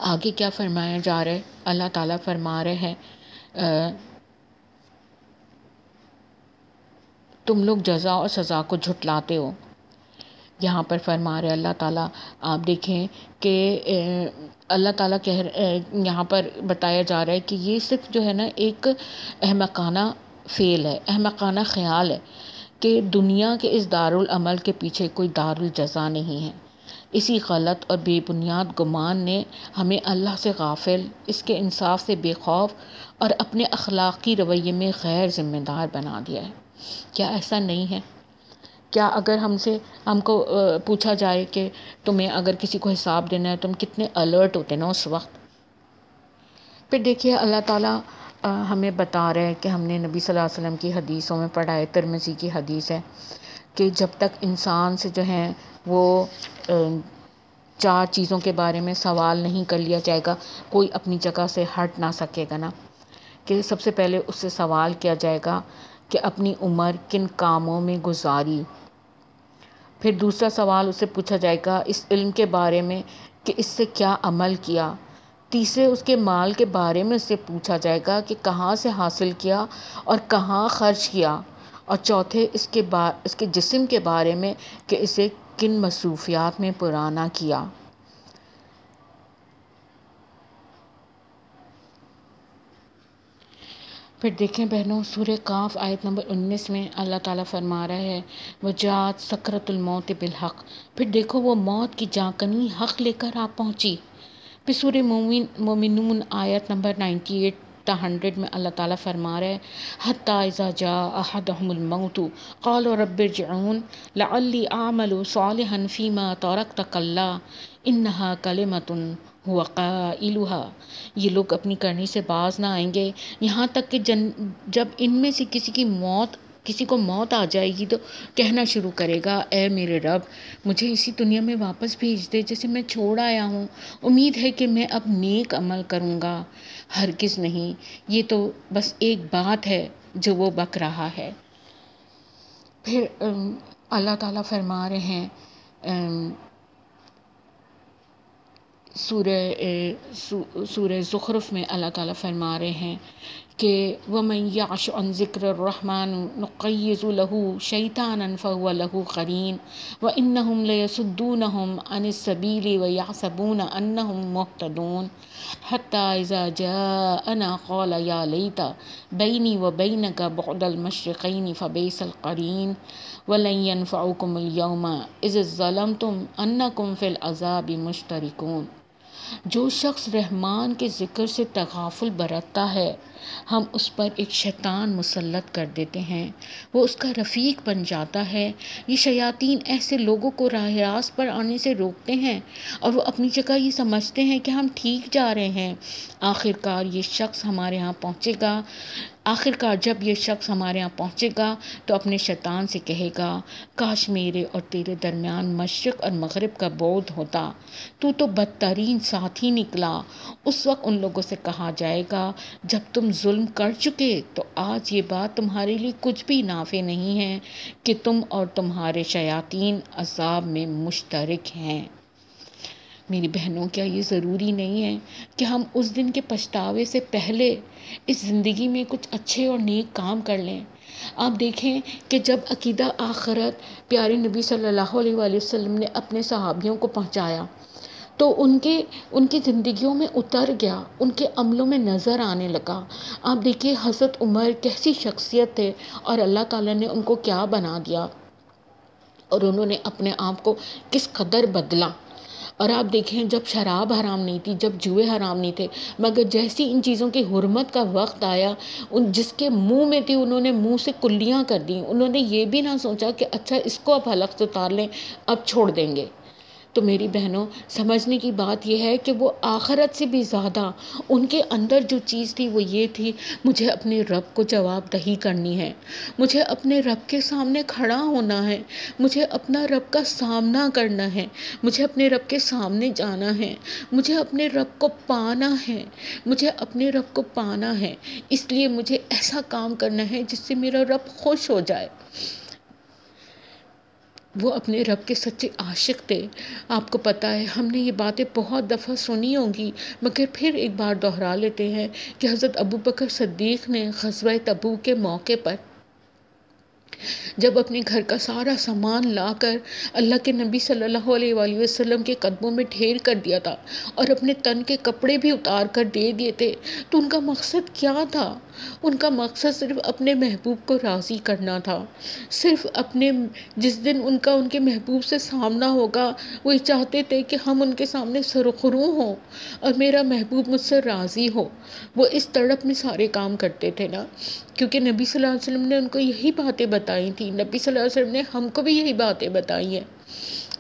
آگے کیا فرمایا جا رہا ہے۔ اللہ تعالیٰ فرما رہے ہیں تم لوگ جزا اور سزا کو جھٹلاتے ہو۔ یہاں پر فرما رہے اللہ تعالیٰ، آپ دیکھیں کہ اللہ تعالیٰ یہاں پر بتایا جا رہا ہے کہ یہ صرف جو ہے نا ایک احمقانہ فعل ہے، احمقانہ خیال ہے کہ دنیا کے اس دارالعمل کے پیچھے کوئی دارالجزا نہیں ہے۔ اسی غلط اور بے بنیاد گمان نے ہمیں اللہ سے غافل، اس کے انصاف سے بے خوف اور اپنے اخلاقی رویے میں غیر ذمہ دار بنا دیا ہے۔ کیا ایسا نہیں ہے؟ کیا اگر ہم کو پوچھا جائے کہ تمہیں اگر کسی کو حساب دینا ہے تم کتنے الرٹ ہوتے نا اس وقت؟ پھر دیکھیے اللہ تعالیٰ ہمیں بتا رہے ہیں کہ ہم نے نبی صلی اللہ علیہ وسلم کی حدیثوں میں پڑھا ہے، ترمذی کی حدیث ہے کہ جب تک انسان سے جو ہے وہ 4 چیزوں کے بارے میں سوال نہیں کر لیا جائے گا کوئی اپنی جگہ سے ہٹ نہ سکے گا نا۔ کہ سب سے پہلے اس سے سوال کیا جائے گا کہ اپنی عمر کن کاموں میں گزاری، پھر دوسرا سوال اس سے پوچھا جائے گا اس علم کے بارے میں کہ اس سے کیا عمل کیا، تیسرے اس کے مال کے بارے میں اس سے پوچھا جائے گا کہ کہاں سے حاصل کیا اور کہاں خرچ کیا، اور چوتھے اس کے جسم کے بارے میں کہ اسے کن مصروفیات میں پرانا کیا۔ پھر دیکھیں بہنوں سورہ قاف آیت نمبر 19 میں اللہ تعالیٰ فرما رہا ہے وجاءت سکرۃ الموت بالحق، پھر دیکھو وہ موت کی جانکنی حق لے کر آ پہنچی۔ پھر سورہ مومنون آیت نمبر 98 تا 100 میں اللہ تعالیٰ فرما رہا ہے حتی اذا جاء احدهم الموت قال رب ارجعون لعلی اعمل صالحا فیما ترکت کلا انها کلمۃ ہوا قائلھا، یہ لوگ اپنی کرنی سے باز نہ آئیں گے، یہاں تک کہ جب ان میں سے کسی کو موت آ جائے گی تو کہنا شروع کرے گا، اے میرے رب مجھے اسی دنیا میں واپس بھیج دے جسے میں چھوڑ آیا ہوں، امید ہے کہ میں اب نیک عمل کروں گا۔ ہرگز نہیں، یہ تو بس ایک بات ہے جو وہ بک رہا ہے۔ پھر اللہ تعالیٰ فرما رہے ہیں سورہ زخرف میں اللہ تعالیٰ فرما رہے ہیں کہ وَمَن يَعْشُ عَن ذِكْرِ الرَّحْمَنِ نُقَيِّضْ لَهُ شَيْطَانًا فَهُوَ لَهُ قَرِينٌ وَإِنَّهُمْ لَيَصُدُّونَهُمْ عَنِ السَّبِيلِ وَيَحْسَبُونَ أَنَّهُمْ مُهْتَدُونَ حَتَّى إِذَا جَاءَنَا قَالَ يَا لَيْتَ بَيْنِي وَبَيْنَكَ بُعْدَ الْمَشْرِقَيْنِ فَبِئْسَ الْقَرِينُ وَلَن يَنفَعَكُمُ الْيَوْمَ إِذ ظَّلَمْتُمْ أَنَّكُمْ فِي الْعَذَابِ مُشْتَرِكُونَ۔ جو شخص رحمان کے ذکر سے تغافل برتتا ہے ہم اس پر ایک شیطان مسلط کر دیتے ہیں، وہ اس کا رفیق بن جاتا ہے۔ یہ شیاطین ایسے لوگوں کو راہ راست پر آنے سے روکتے ہیں اور وہ اپنی جگہ یہ سمجھتے ہیں کہ ہم ٹھیک جا رہے ہیں۔ آخرکار جب یہ شخص ہمارے ہاں پہنچے گا تو اپنے شیطان سے کہے گا، کاش میرے اور تیرے درمیان مشرق اور مغرب کا بعد ہوتا، تو بدترین ساتھی نکلا۔ اس وقت ان لوگوں سے کہا جائے گا، جب تم ظلم کر چکے تو آج یہ بات تمہارے لیے کچھ بھی نافع نہیں ہے کہ تم اور تمہارے شیاطین عذاب میں مشترک ہیں۔ میری بہنوں، کیا یہ ضروری نہیں ہے کہ ہم اس دن کے پچھتاوے سے پہلے اس زندگی میں کچھ اچھے اور نیک کام کر لیں؟ آپ دیکھیں کہ جب عقیدہ آخرت پیارے نبی صلی اللہ علیہ وآلہ وسلم نے اپنے صحابیوں کو پہنچایا تو ان کی زندگیوں میں اتر گیا، ان کے عملوں میں نظر آنے لگا۔ آپ دیکھیے حضرت عمر کیسی شخصیت تھے اور اللہ تعالیٰ نے ان کو کیا بنا دیا، اور انہوں نے اپنے آپ کو کس قدر بدلا۔ اور آپ دیکھیں جب شراب حرام نہیں تھی، جب جوئے حرام نہیں تھے، مگر جیسی ان چیزوں کی حرمت کا وقت آیا، جس کے منہ میں تھی انہوں نے منہ سے کلیاں کر دیں۔ انہوں نے یہ بھی نہ سوچا کہ اچھا اس کو اب حلق سے اتار لیں، اب چھوڑ دیں گے۔ تو میری بہنوں، سمجھنے کی بات یہ ہے کہ وہ آخرت سے بھی زیادہ ان کے اندر جو چیز تھی وہ یہ تھی، مجھے اپنے رب کو جواب دہی کرنی ہے، مجھے اپنے رب کے سامنے کھڑا ہونا ہے، مجھے اپنا رب کا سامنا کرنا ہے، مجھے اپنے رب کے سامنے جانا ہے، مجھے اپنے رب کو پانا ہے، مجھے اپنے رب کو پانا ہے۔ اس لیے مجھے ایسا کام کرنا ہے جس سے میرا رب خوش ہو جائے۔ وہ اپنے رب کے سچے عاشق تھے۔ آپ کو پتہ ہے ہم نے یہ باتیں بہت دفعہ سنی ہوں گی، مگر پھر ایک بار دہرا لیتے ہیں کہ حضرت ابوبکر صدیق نے غزوہ تبوک کے موقع پر جب اپنے گھر کا سارا سامان لا کر اللہ کے نبی صلی اللہ علیہ وآلہ وسلم کے قدموں میں ڈھیر کر دیا تھا اور اپنے تن کے کپڑے بھی اتار کر دے دیے تھے، تو ان کا مقصد کیا تھا؟ ان کا مقصد صرف اپنے محبوب کو راضی کرنا تھا۔ صرف جس دن ان کے محبوب سے سامنا ہوگا، وہ چاہتے تھے کہ ہم ان کے سامنے سرخرو ہوں اور میرا محبوب مجھ سے راضی ہو۔ وہ اس تڑپ میں سارے کام کرتے تھے نا، کیونکہ نبی صلی اللہ علیہ وسلم نے ان کو یہی باتیں بتائی تھی، نبی صلی اللہ علیہ وسلم نے ہم کو بھی یہی باتیں بتائی ہیں۔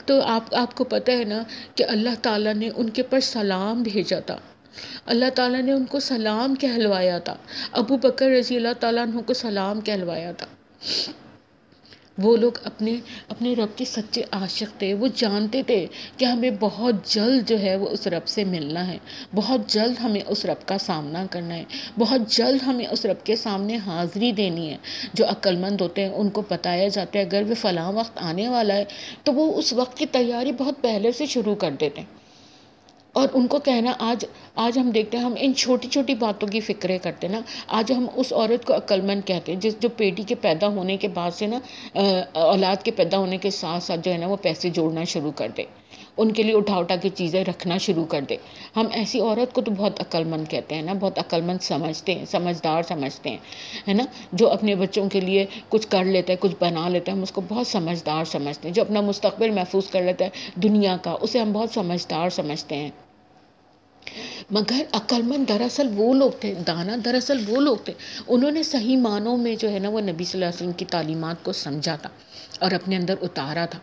تو آپ کو پتہ ہے نا کہ اللہ تعالیٰ نے ان کے پر سلام بھیجا تھا، اللہ تعالیٰ نے ان کو سلام کہلوایا تھا، ابو بکر رضی اللہ تعالیٰ عنہ کو سلام کہلوایا تھا۔ وہ لوگ اپنے رب کے سچے عاشق تھے، وہ جانتے تھے کہ ہمیں بہت جلد جو ہے وہ اس رب سے ملنا ہے، بہت جلد ہمیں اس رب کا سامنا کرنا ہے، بہت جلد ہمیں اس رب کے سامنے حاضری دینی ہے۔ جو عقل مند ہوتے ہیں ان کو بتایا جاتا ہے اگر وہ فلاں وقت آنے والا ہے تو وہ اس وقت کی تیاری بہت پہلے سے شروع کر دیتے ہیں، اور ان کو کہنا آج ہم دیکھتے ہیں ہم ان چھوٹی چھوٹی باتوں کی فکریں کرتے ہیں نا۔ آج ہم اس عورت کو عقل مند کہتے ہیں جو بیٹی کے پیدا ہونے کے بعد سے نا اولاد کے پیدا ہونے کے ساتھ ساتھ جو ہے نا وہ پیسے جوڑنا شروع کر دے، ان کے لیے اٹھا کے چیزیں رکھنا شروع کر دے۔ ہم ایسی عورت کو تو بہت عقل مند کہتے ہیں نا، بہت عقل مند سمجھتے ہیں، سمجھدار سمجھتے ہیں، ہے نا۔ جو اپنے بچوں کے لیے کچھ کر لیتا ہے، کچھ بنا لیتا ہے، ہم اس کو بہت سمجھدار سمجھتے ہیں۔ جو اپنا مستقبل محفوظ کر لیتا ہے دنیا کا، اسے ہم بہت سمجھدار سمجھتے ہیں۔ مگر عقل مند دراصل وہ لوگ تھے، دانا دراصل وہ لوگ تھے، انہوں نے صحیح معنوں میں جو ہے نا وہ نبی صلی اللہ علیہ وسلم کی تعلیمات کو سمجھا تھا اور اپنے اندر اتارا تھا۔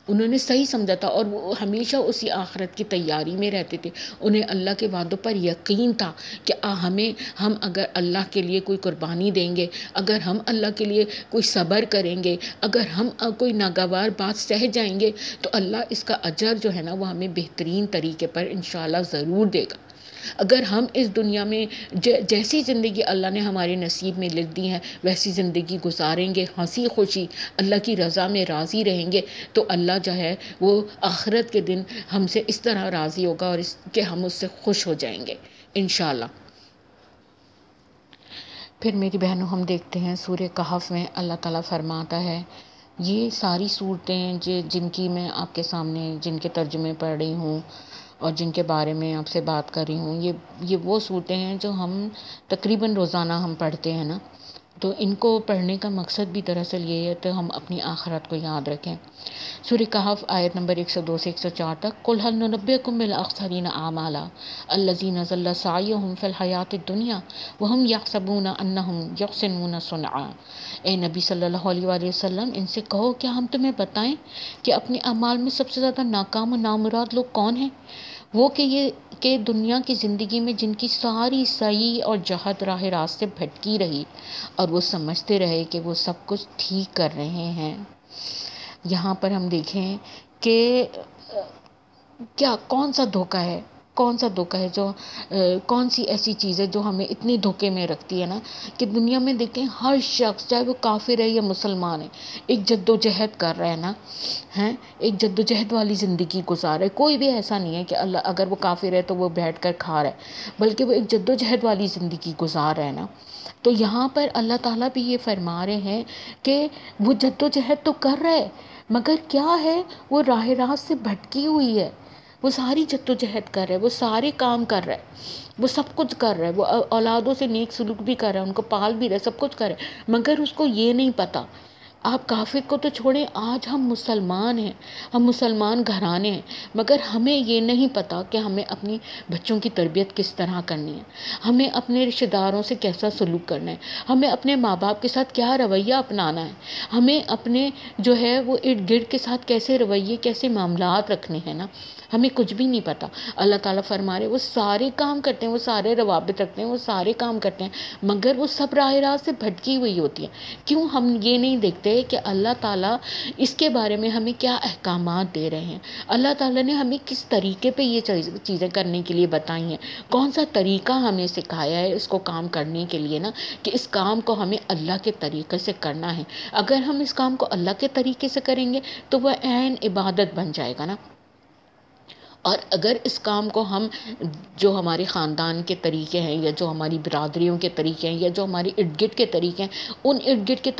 انہوں نے صحیح سمجھا تھا اور وہ ہمیشہ اسی آخرت کی تیاری میں رہتے تھے. انہیں اللہ کے وعدوں پر یقین تھا کہ ہم اگر اللہ کے لیے کوئی قربانی دیں گے، اگر ہم اللہ کے لیے کوئی صبر کریں گے، اگر ہم کوئی ناگوار بات سہ جائیں گے تو اللہ اس کا اجر جو ہے نا وہ ہمیں بہترین طریقے پر انشاءاللہ ضرور دے گا. اگر ہم اس دنیا میں جیسی زندگی اللہ نے ہمارے نصیب میں لکھ دی ہے ویسی زندگی گزاریں گے، ہنسی خوشی اللہ کی رضا میں راضی رہیں گے، تو اللہ جو ہے وہ آخرت کے دن ہم سے اس طرح راضی ہوگا اور کہ ہم اس سے خوش ہو جائیں گے انشاءاللہ. پھر میری بہنوں ہم دیکھتے ہیں سورہ کہف میں اللہ تعالیٰ فرماتا ہے، یہ ساری صورتیں جن کی میں آپ کے سامنے جن کے ترجمے پڑھ رہی ہوں اور جن کے بارے میں آپ سے بات کر رہی ہوں، یہ وہ صورتیں ہیں جو ہم تقریباً روزانہ ہم پڑھتے ہیں نا. تو ان کو پڑھنے کا مقصد بھی دراصل یہ ہے تو ہم اپنی آخرت کو یاد رکھیں. سورہ کہف آیت نمبر 102 سے 104 تک. قُلْ هَلْ نُنَبِّئُكُم بِالْأَخْسَرِينَ أَعْمَالًا الَّذِينَ ضَلَّ سَعْيُهُمْ فِي الْحَيَاةِ الدُّنْيَا وَهُمْ يَحْسَبُونَ أَنَّهُمْ يُحْسِنُونَ صُنْعًا. اے نبی صلی اللہ علیہ وآلہ وسلم ان سے کہو کیا ہم تمہیں بتائیں کہ اپنے اعمال میں سب سے زیادہ ناکام و نامراد لوگ کون ہیں؟ وہ کہ دنیا کی زندگی میں جن کی ساری سعی اور جہد راہ راست سے بھٹکی رہی اور وہ سمجھتے رہے کہ وہ سب کچھ ٹھیک کر رہے ہیں. یہاں پر ہم دیکھیں کہ کون سا دھوکہ ہے جو کون سی ایسی چیز ہے جو ہمیں اتنی دھوکے میں رکھتی ہے نا کہ دنیا میں دیکھیں ہر شخص چاہے وہ کافر ہے یا مسلمان ہے ایک جد و جہد کر رہا ہے نا، ایک جد و جہد والی زندگی گزار رہا ہے. کوئی بھی ایسا نہیں ہے کہ اللہ اگر وہ کافر ہے تو وہ بیٹھ کر کھا رہا ہے، بلکہ وہ ایک جد و جہد والی زندگی گزار رہا ہے نا. تو یہاں پر اللہ تعالیٰ بھی یہ فرما رہے ہیں کہ وہ جد و جہد تو کر رہا ہے مگر کیا ہے، وہ راہ راست سے بھٹکی ہوئی ہے. وہ ساری جد و جہد کر رہا ہے، وہ سارے کام کر رہا ہے، وہ سب کچھ کر رہا ہے، وہ اولادوں سے نیک سلوک بھی کر رہا ہے، ان کو پال بھی رہا ہے، سب کچھ کر رہا ہے مگر اس کو یہ نہیں پتا. آپ کافر کو تو چھوڑیں، آج ہم مسلمان ہیں، ہم مسلمان گھرانے ہیں مگر ہمیں یہ نہیں پتا کہ ہمیں اپنی بچوں کی تربیت کس طرح کرنی ہے، ہمیں اپنے رشتہ داروں سے کیسا سلوک کرنا ہے، ہمیں اپنے ماں باپ کے ساتھ کیا رویہ اپنانا ہے، ہمیں اپنے جو ہے وہ ارد گرد کے ساتھ کیسے رویے کیسے معاملات رکھنے ہیں نا، ہمیں کچھ بھی نہیں پتا. اللہ تعالیٰ فرما رہے وہ سارے کام کرتے ہیں، وہ سارے روابط رکھتے ہیں، وہ سارے کام کرتے ہیں مگر وہ سب راہ راست سے بھٹکی ہوئی ہوتی ہیں. کیوں ہم یہ نہیں دیکھتے کہ اللہ تعالیٰ اس کے بارے میں ہمیں کیا احکامات دے رہے ہیں، اللہ تعالیٰ نے ہمیں کس طریقے پہ یہ چیزیں کرنے کے لیے بتائی ہیں، کون سا طریقہ ہمیں سکھایا ہے اس کو کام کرنے کے لیے نا، کہ اس کام کو ہمیں اللہ کے طریقے سے کرنا ہے. اگر ہم اس کام کو اللہ کے طریقے سے کریں گے تو وہ عین عبادت بن جائے گا نا. اور اگر اس کام کو ہم جو ہمارے خاندان کے طریقے ہیں یا جو ہماری برادریوں کے طریقے ہیں یا جو ہماری ارد گرد کے طریقے ہیں ان ارد گرد کے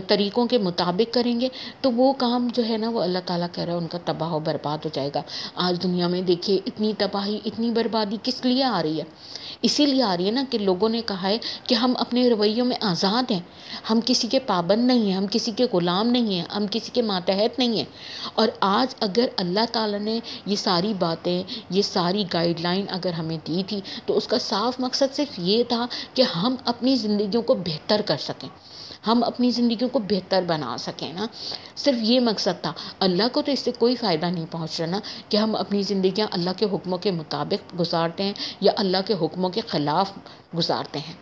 طریقوں کے مطابق کریں گے تو وہ کام جو ہے نا وہ اللہ تعالیٰ کہہ رہا ہے ان کا تباہ و برباد ہو جائے گا. آج دنیا میں دیکھیے اتنی تباہی اتنی بربادی کس لیے آ رہی ہے؟ اسی لیے آ رہی ہے نا کہ لوگوں نے کہا ہے کہ ہم اپنے رویوں میں آزاد ہیں، ہم کسی کے پابند نہیں ہیں، ہم کسی کے غلام نہیں ہیں، ہم کسی کے ماتحت نہیں ہیں. اور آج اگر اللہ تعالیٰ نے یہ ساری باتیں یہ ساری گائیڈ لائن اگر ہمیں دی تھی تو اس کا صاف مقصد صرف یہ تھا کہ ہم اپنی زندگیوں کو بہتر کر سکیں، ہم اپنی زندگیوں کو بہتر بنا سکیں نا، صرف یہ مقصد تھا. اللہ کو تو اس سے کوئی فائدہ نہیں پہنچ رہا نا کہ ہم اپنی زندگیاں اللہ کے حکموں کے مطابق گزارتے ہیں یا اللہ کے حکموں کے خلاف گزارتے ہیں.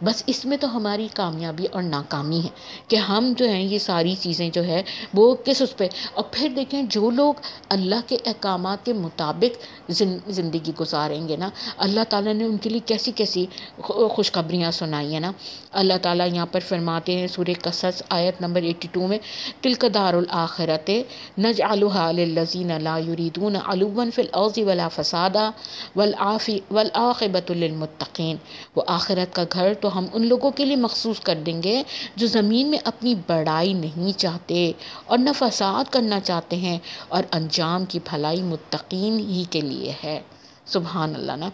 بس اس میں تو ہماری کامیابی اور ناکامی ہے کہ ہم جو ہیں یہ ساری چیزیں جو ہے وہ کس اس پہ. اور پھر دیکھیں جو لوگ اللہ کے احکامات کے مطابق زندگی گزاریں گے نا اللہ تعالیٰ نے ان کے لیے کیسی کیسی خوشخبریاں سنائی ہیں نا. اللہ تعالیٰ یہاں پر فرماتے ہیں سورہ قصص آیت نمبر 82 میں تلک دار الآخرت نجعلها للذین لا یریدون علوا فی الارض ولا فسادا والعاقبۃ للمتقین. وہ آخرت کا گھر تو ہم ان لوگوں کے لیے مخصوص کر دیں گے جو زمین میں اپنی بڑائی نہیں چاہتے اور نہ فساد کرنا چاہتے ہیں اور انجام کی بھلائی متقین ہی کے لیے ہے. سبحان اللہ نا.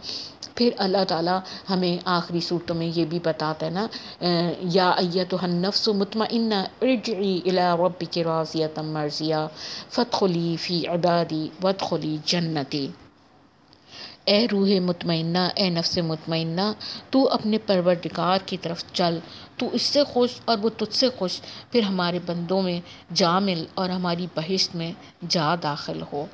پھر اللہ تعالیٰ ہمیں آخری صورتوں میں یہ بھی بتاتا ہے نا یا ایتھا النفس مطمئنہ ارجعی الی ربک راضیۃ مرضیہ فادخلی فی عبادی وادخلی جنتی. اے روح مطمئنہ، اے نفس مطمئنہ، تو اپنے پروردگار کی طرف چل، تو اس سے خوش اور وہ تجھ سے خوش، پھر ہمارے بندوں میں جا مل اور ہماری بہشت میں جا داخل ہو۔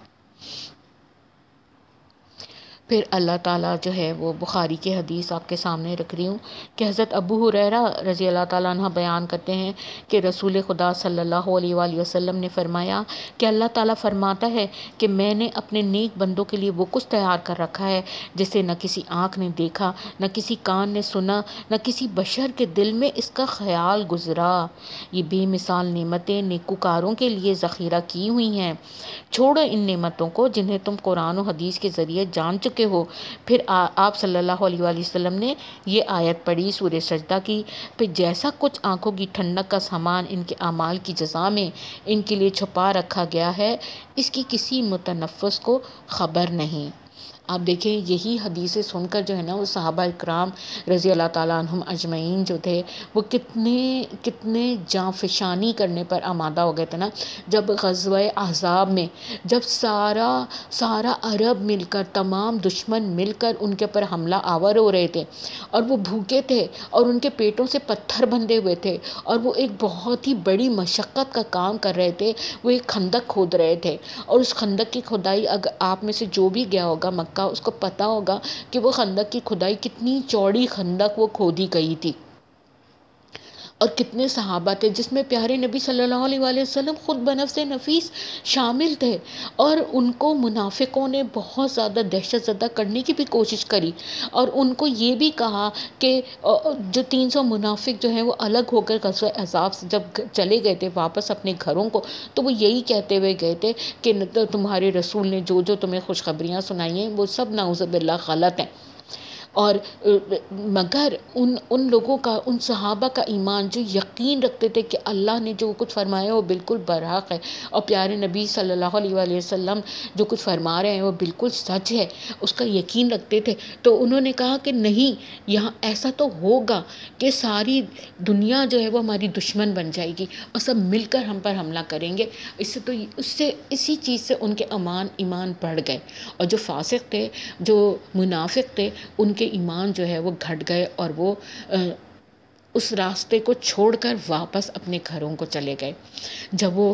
پھر اللہ تعالیٰ جو ہے وہ بخاری کی حدیث آپ کے سامنے رکھ رہی ہوں کہ حضرت ابو ہریرہ رضی اللہ تعالیٰ عنہ بیان کرتے ہیں کہ رسول خدا صلی اللہ علیہ وآلہ وسلم نے فرمایا کہ اللہ تعالیٰ فرماتا ہے کہ میں نے اپنے نیک بندوں کے لیے وہ کچھ تیار کر رکھا ہے جسے نہ کسی آنکھ نے دیکھا، نہ کسی کان نے سنا، نہ کسی بشر کے دل میں اس کا خیال گزرا۔ یہ بے مثال نعمتیں نیکوکاروں کے لیے ذخیرہ کی ہوئی ہیں۔ چھوڑو ان نعمتوں کو جنہیں تم قرآن و حدیث کے ذریعے جان چکے ہو۔ پھر آپ صلی اللہ علیہ وآلہ وسلم نے یہ آیت پڑھی، سورہ سجدہ کی۔ پھر جیسا کچھ آنکھوں کی ٹھنڈک کا سامان ان کے اعمال کی جزا میں ان کے لیے چھپا رکھا گیا ہے، اس کی کسی متنفس کو خبر نہیں۔ آپ دیکھیں یہی حدیثیں سن کر جو ہے نا وہ صحابہ اکرام رضی اللہ تعالیٰ عنہم اجمعین جو تھے وہ کتنے جانفشانی کرنے پر آمادہ ہو گئے تھے نا، جب غزوہ احزاب میں جب سارا عرب مل کر، تمام دشمن مل کر ان کے پر حملہ آور ہو رہے تھے اور وہ بھوکے تھے اور ان کے پیٹوں سے پتھر بندھے ہوئے تھے اور وہ ایک بہت ہی بڑی مشقت کا کام کر رہے تھے، وہ ایک خندق کھود رہے تھے اور اس خندق کی کھدائی اگر آپ میں سے جو بھی گیا ہوگا مکہ اس کو پتا ہوگا کہ وہ خندق کی کھدائی کتنی چوڑی خندق وہ کھودی گئی تھی اور کتنے صحابہ تھے جس میں پیارے نبی صلی اللہ علیہ وآلہ وسلم خود بنفس نفیس شامل تھے، اور ان کو منافقوں نے بہت زیادہ دہشت زدہ کرنے کی بھی کوشش کری اور ان کو یہ بھی کہا کہ جو 300 منافق جو ہیں وہ الگ ہو کر غزوہ احزاب سے جب چلے گئے تھے واپس اپنے گھروں کو، تو وہ یہی کہتے ہوئے گئے تھے کہ تمہارے رسول نے جو تمہیں خوشخبریاں سنائی ہیں وہ سب نعوذ باللہ غلط ہیں۔ اور مگر ان لوگوں کا، ان صحابہ کا ایمان جو یقین رکھتے تھے کہ اللہ نے جو کچھ فرمایا وہ بالکل برحق ہے اور پیارے نبی صلی اللہ علیہ وآلہ وسلم جو کچھ فرما رہے ہیں وہ بالکل سچ ہے، اس کا یقین رکھتے تھے، تو انہوں نے کہا کہ نہیں، یہاں ایسا تو ہوگا کہ ساری دنیا جو ہے وہ ہماری دشمن بن جائے گی اور سب مل کر ہم پر حملہ کریں گے۔ اسی چیز سے ان کے ایمان بڑھ گئے، اور جو فاسق تھے، جو منافق تھے، ان کے ایمان جو ہے وہ گھٹ گئے اور وہ اس راستے کو چھوڑ کر واپس اپنے گھروں کو چلے گئے۔ جب وہ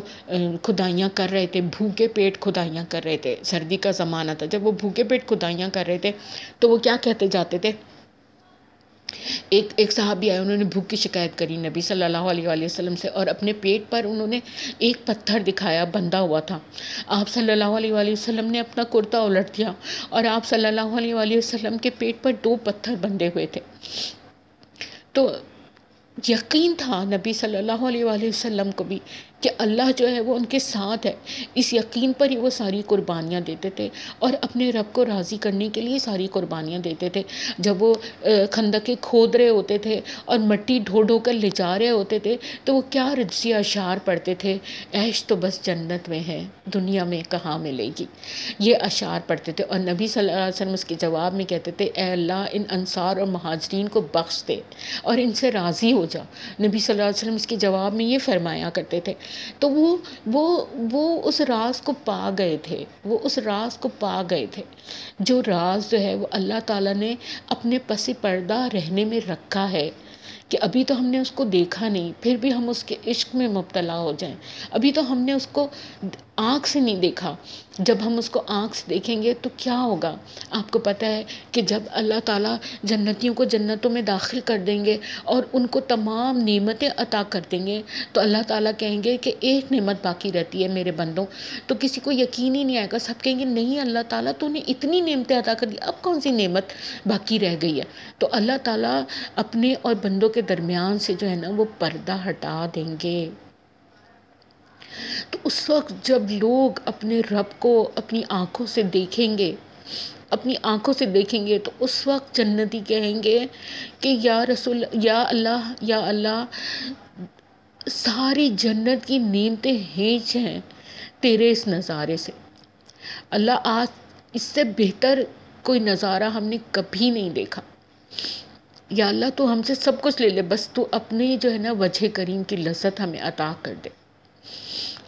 کھدائیاں کر رہے تھے، بھوکے پیٹ کھدائیاں کر رہے تھے، سردی کا زمانہ تھا، جب وہ بھوکے پیٹ کھدائیاں کر رہے تھے تو وہ کیا کہتے جاتے تھے؟ ایک صحابی آئے، انہوں نے بھوک کی شکایت کری نبی صلی اللہ علیہ وآلہ وسلم سے، اور اپنے پیٹ پر انہوں نے ایک پتھر دکھایا، بندھا ہوا تھا۔ آپ صلی اللہ علیہ وآلہ وسلم نے اپنا کرتا الٹ دیا اور آپ صلی اللہ علیہ وآلہ وسلم کے پیٹ پر 2 پتھر بندھے ہوئے تھے۔ تو یقین تھا نبی صلی اللہ علیہ وآلہ وسلم کو بھی کہ اللہ جو ہے وہ ان کے ساتھ ہے، اس یقین پر ہی وہ ساری قربانیاں دیتے تھے اور اپنے رب کو راضی کرنے کے لیے ساری قربانیاں دیتے تھے۔ جب وہ خندقیں کھود رہے ہوتے تھے اور مٹی ڈھو کر لے جا رہے ہوتے تھے تو وہ کیا رجزی اشعار پڑھتے تھے؟ عیش تو بس جنت میں ہے، دنیا میں کہاں ملے گی، یہ اشعار پڑھتے تھے، اور نبی صلی اللہ علیہ وسلم اس کے جواب میں کہتے تھے اے اللہ ان انصار اور مہاجرین کو بخش دے اور ان سے راضی ہو جا۔ نبی صلی اللہ علیہ وسلم اس کے جواب میں یہ فرمایا کرتے تھے۔ تو وہ اس راز کو پا گئے تھے، وہ اس راز کو پا گئے تھے، جو راز جو ہے وہ اللہ تعالیٰ نے اپنے پس پردہ رہنے میں رکھا ہے کہ ابھی تو ہم نے اس کو دیکھا نہیں، پھر بھی ہم اس کے عشق میں مبتلا ہو جائیں۔ ابھی تو ہم نے اس کو آنکھ سے نہیں دیکھا، جب ہم اس کو آنکھ سے دیکھیں گے تو کیا ہوگا؟ آپ کو پتہ ہے کہ جب اللہ تعالیٰ جنتیوں کو جنتوں میں داخل کر دیں گے اور ان کو تمام نعمتیں عطا کر دیں گے تو اللہ تعالیٰ کہیں گے کہ ایک نعمت باقی رہتی ہے میرے بندوں، تو کسی کو یقین ہی نہیں آئے گا، سب کہیں گے نہیں اللہ تعالیٰ تو نے اتنی نعمتیں عطا کر دی، اب کون سی نعمت باقی رہ گئی ہے؟ تو اللہ تعالیٰ اپنے اور بندوں کے درمیان سے جو ہے نا وہ پردہ ہٹا دیں گے۔ تو اس وقت جب لوگ اپنے رب کو اپنی آنکھوں سے دیکھیں گے، اپنی آنکھوں سے دیکھیں گے، تو اس وقت جنتی کہیں گے کہ یا رسول، یا اللہ ساری جنت کی نعمتیں ہینچ ہیں تیرے اس نظارے سے۔ اللہ آج اس سے بہتر کوئی نظارہ ہم نے کبھی نہیں دیکھا، یا اللہ تو ہم سے سب کچھ لے لے، بس تو اپنے جو ہے نا وجہ کریم کی لذت ہمیں عطا کر دے۔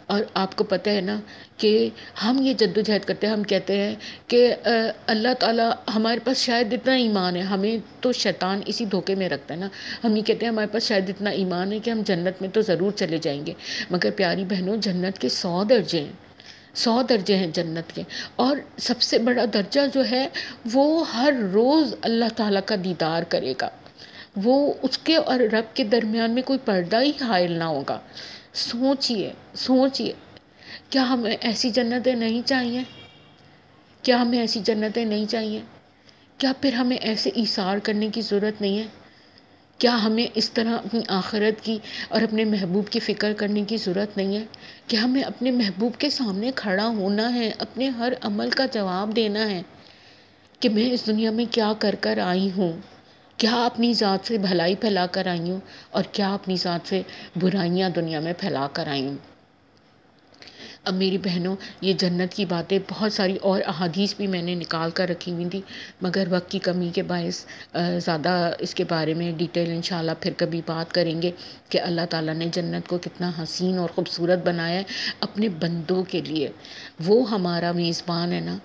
اور آپ کو پتہ ہے نا کہ ہم یہ جدوجہد کرتے ہیں، ہم کہتے ہیں کہ اللہ تعالیٰ ہمارے پاس شاید اتنا ایمان ہے، ہمیں تو شیطان اسی دھوکے میں رکھتا ہے نا، ہم یہ کہتے ہیں ہمارے پاس شاید اتنا ایمان ہے کہ ہم جنت میں تو ضرور چلے جائیں گے، مگر پیاری بہنوں جنت کے 100 درجے ہیں، 100 درجے ہیں جنت کے، اور سب سے بڑا درجہ جو ہے وہ ہر روز اللہ تعالیٰ کا دیدار کرے گا، وہ اس کے اور رب کے درمیان میں کوئی پردہ ہی حائل نہ ہوگا۔ سوچئے سوچئے، کیا ہمیں ایسی جنتیں نہیں چاہیے؟ کیا ہمیں ایسی جنتیں نہیں چاہیے؟ کیا پھر ہمیں ایسے ایثار کرنے کی ضرورت نہیں ہے؟ کیا ہمیں اس طرح اپنی آخرت کی اور اپنے محبوب کی فکر کرنے کی ضرورت نہیں ہے کہ ہمیں اپنے محبوب کے سامنے کھڑا ہونا ہے، اپنے ہر عمل کا جواب دینا ہے کہ میں اس دنیا میں کیا کر کر آئی ہوں، کیا اپنی ذات سے بھلائی پھیلا کر آئی ہوں اور کیا اپنی ذات سے برائیاں دنیا میں پھیلا کر آئی ہوں۔ اب میری بہنوں، یہ جنت کی باتیں بہت ساری اور احادیث بھی میں نے نکال کر رکھی ہوئی تھی، مگر وقت کی کمی کے باعث زیادہ اس کے بارے میں ڈیٹیل انشاءاللہ پھر کبھی بات کریں گے کہ اللہ تعالیٰ نے جنت کو کتنا حسین اور خوبصورت بنایا ہے اپنے بندوں کے لیے۔ وہ ہمارا میزبان ہے نا،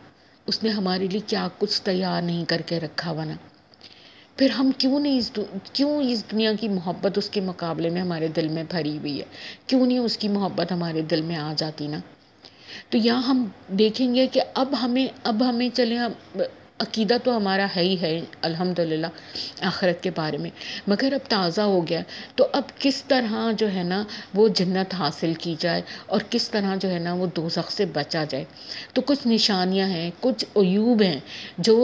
اس نے ہمارے لیے کیا کچھ تیار نہیں کر کے رکھا ہوا نا، پھر ہم کیوں اس دنیا کی محبت اس کے مقابلے میں ہمارے دل میں بھری ہوئی ہے، کیوں نہیں اس کی محبت ہمارے دل میں آ جاتی نا۔ تو یہاں ہم دیکھیں گے کہ اب ہمیں چلیں، عقیدہ تو ہمارا ہے ہی ہے الحمدللہ آخرت کے بارے میں، مگر اب تازہ ہو گیا، تو اب کس طرح جو ہے نا وہ جنت حاصل کی جائے اور کس طرح جو ہے نا وہ دوزخ سے بچا جائے۔ تو کچھ نشانیاں ہیں، کچھ عیوب ہیں جو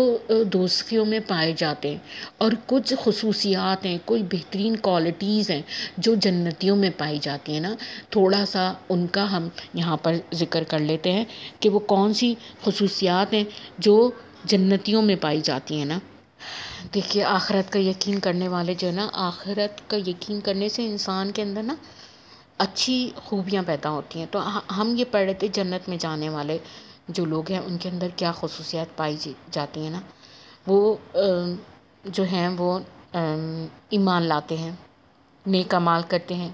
دوزخیوں میں پائے جاتے ہیں، اور کچھ خصوصیات ہیں، کوئی بہترین کوالٹیز ہیں جو جنتیوں میں پائی جاتی ہیں نا، تھوڑا سا ان کا ہم یہاں پر ذکر کر لیتے ہیں کہ وہ کون سی خصوصیات ہیں جو جنتیوں میں پائی جاتی ہیں نا۔ دیکھیے، آخرت کا یقین کرنے والے جو ہے نا، آخرت کا یقین کرنے سے انسان کے اندر نا اچھی خوبیاں پیدا ہوتی ہیں۔ تو ہم یہ پڑھ رہے تھے جنت میں جانے والے جو لوگ ہیں ان کے اندر کیا خصوصیات پائی جاتی ہیں نا، وہ جو ہیں وہ ایمان لاتے ہیں، نیک اعمال کرتے ہیں،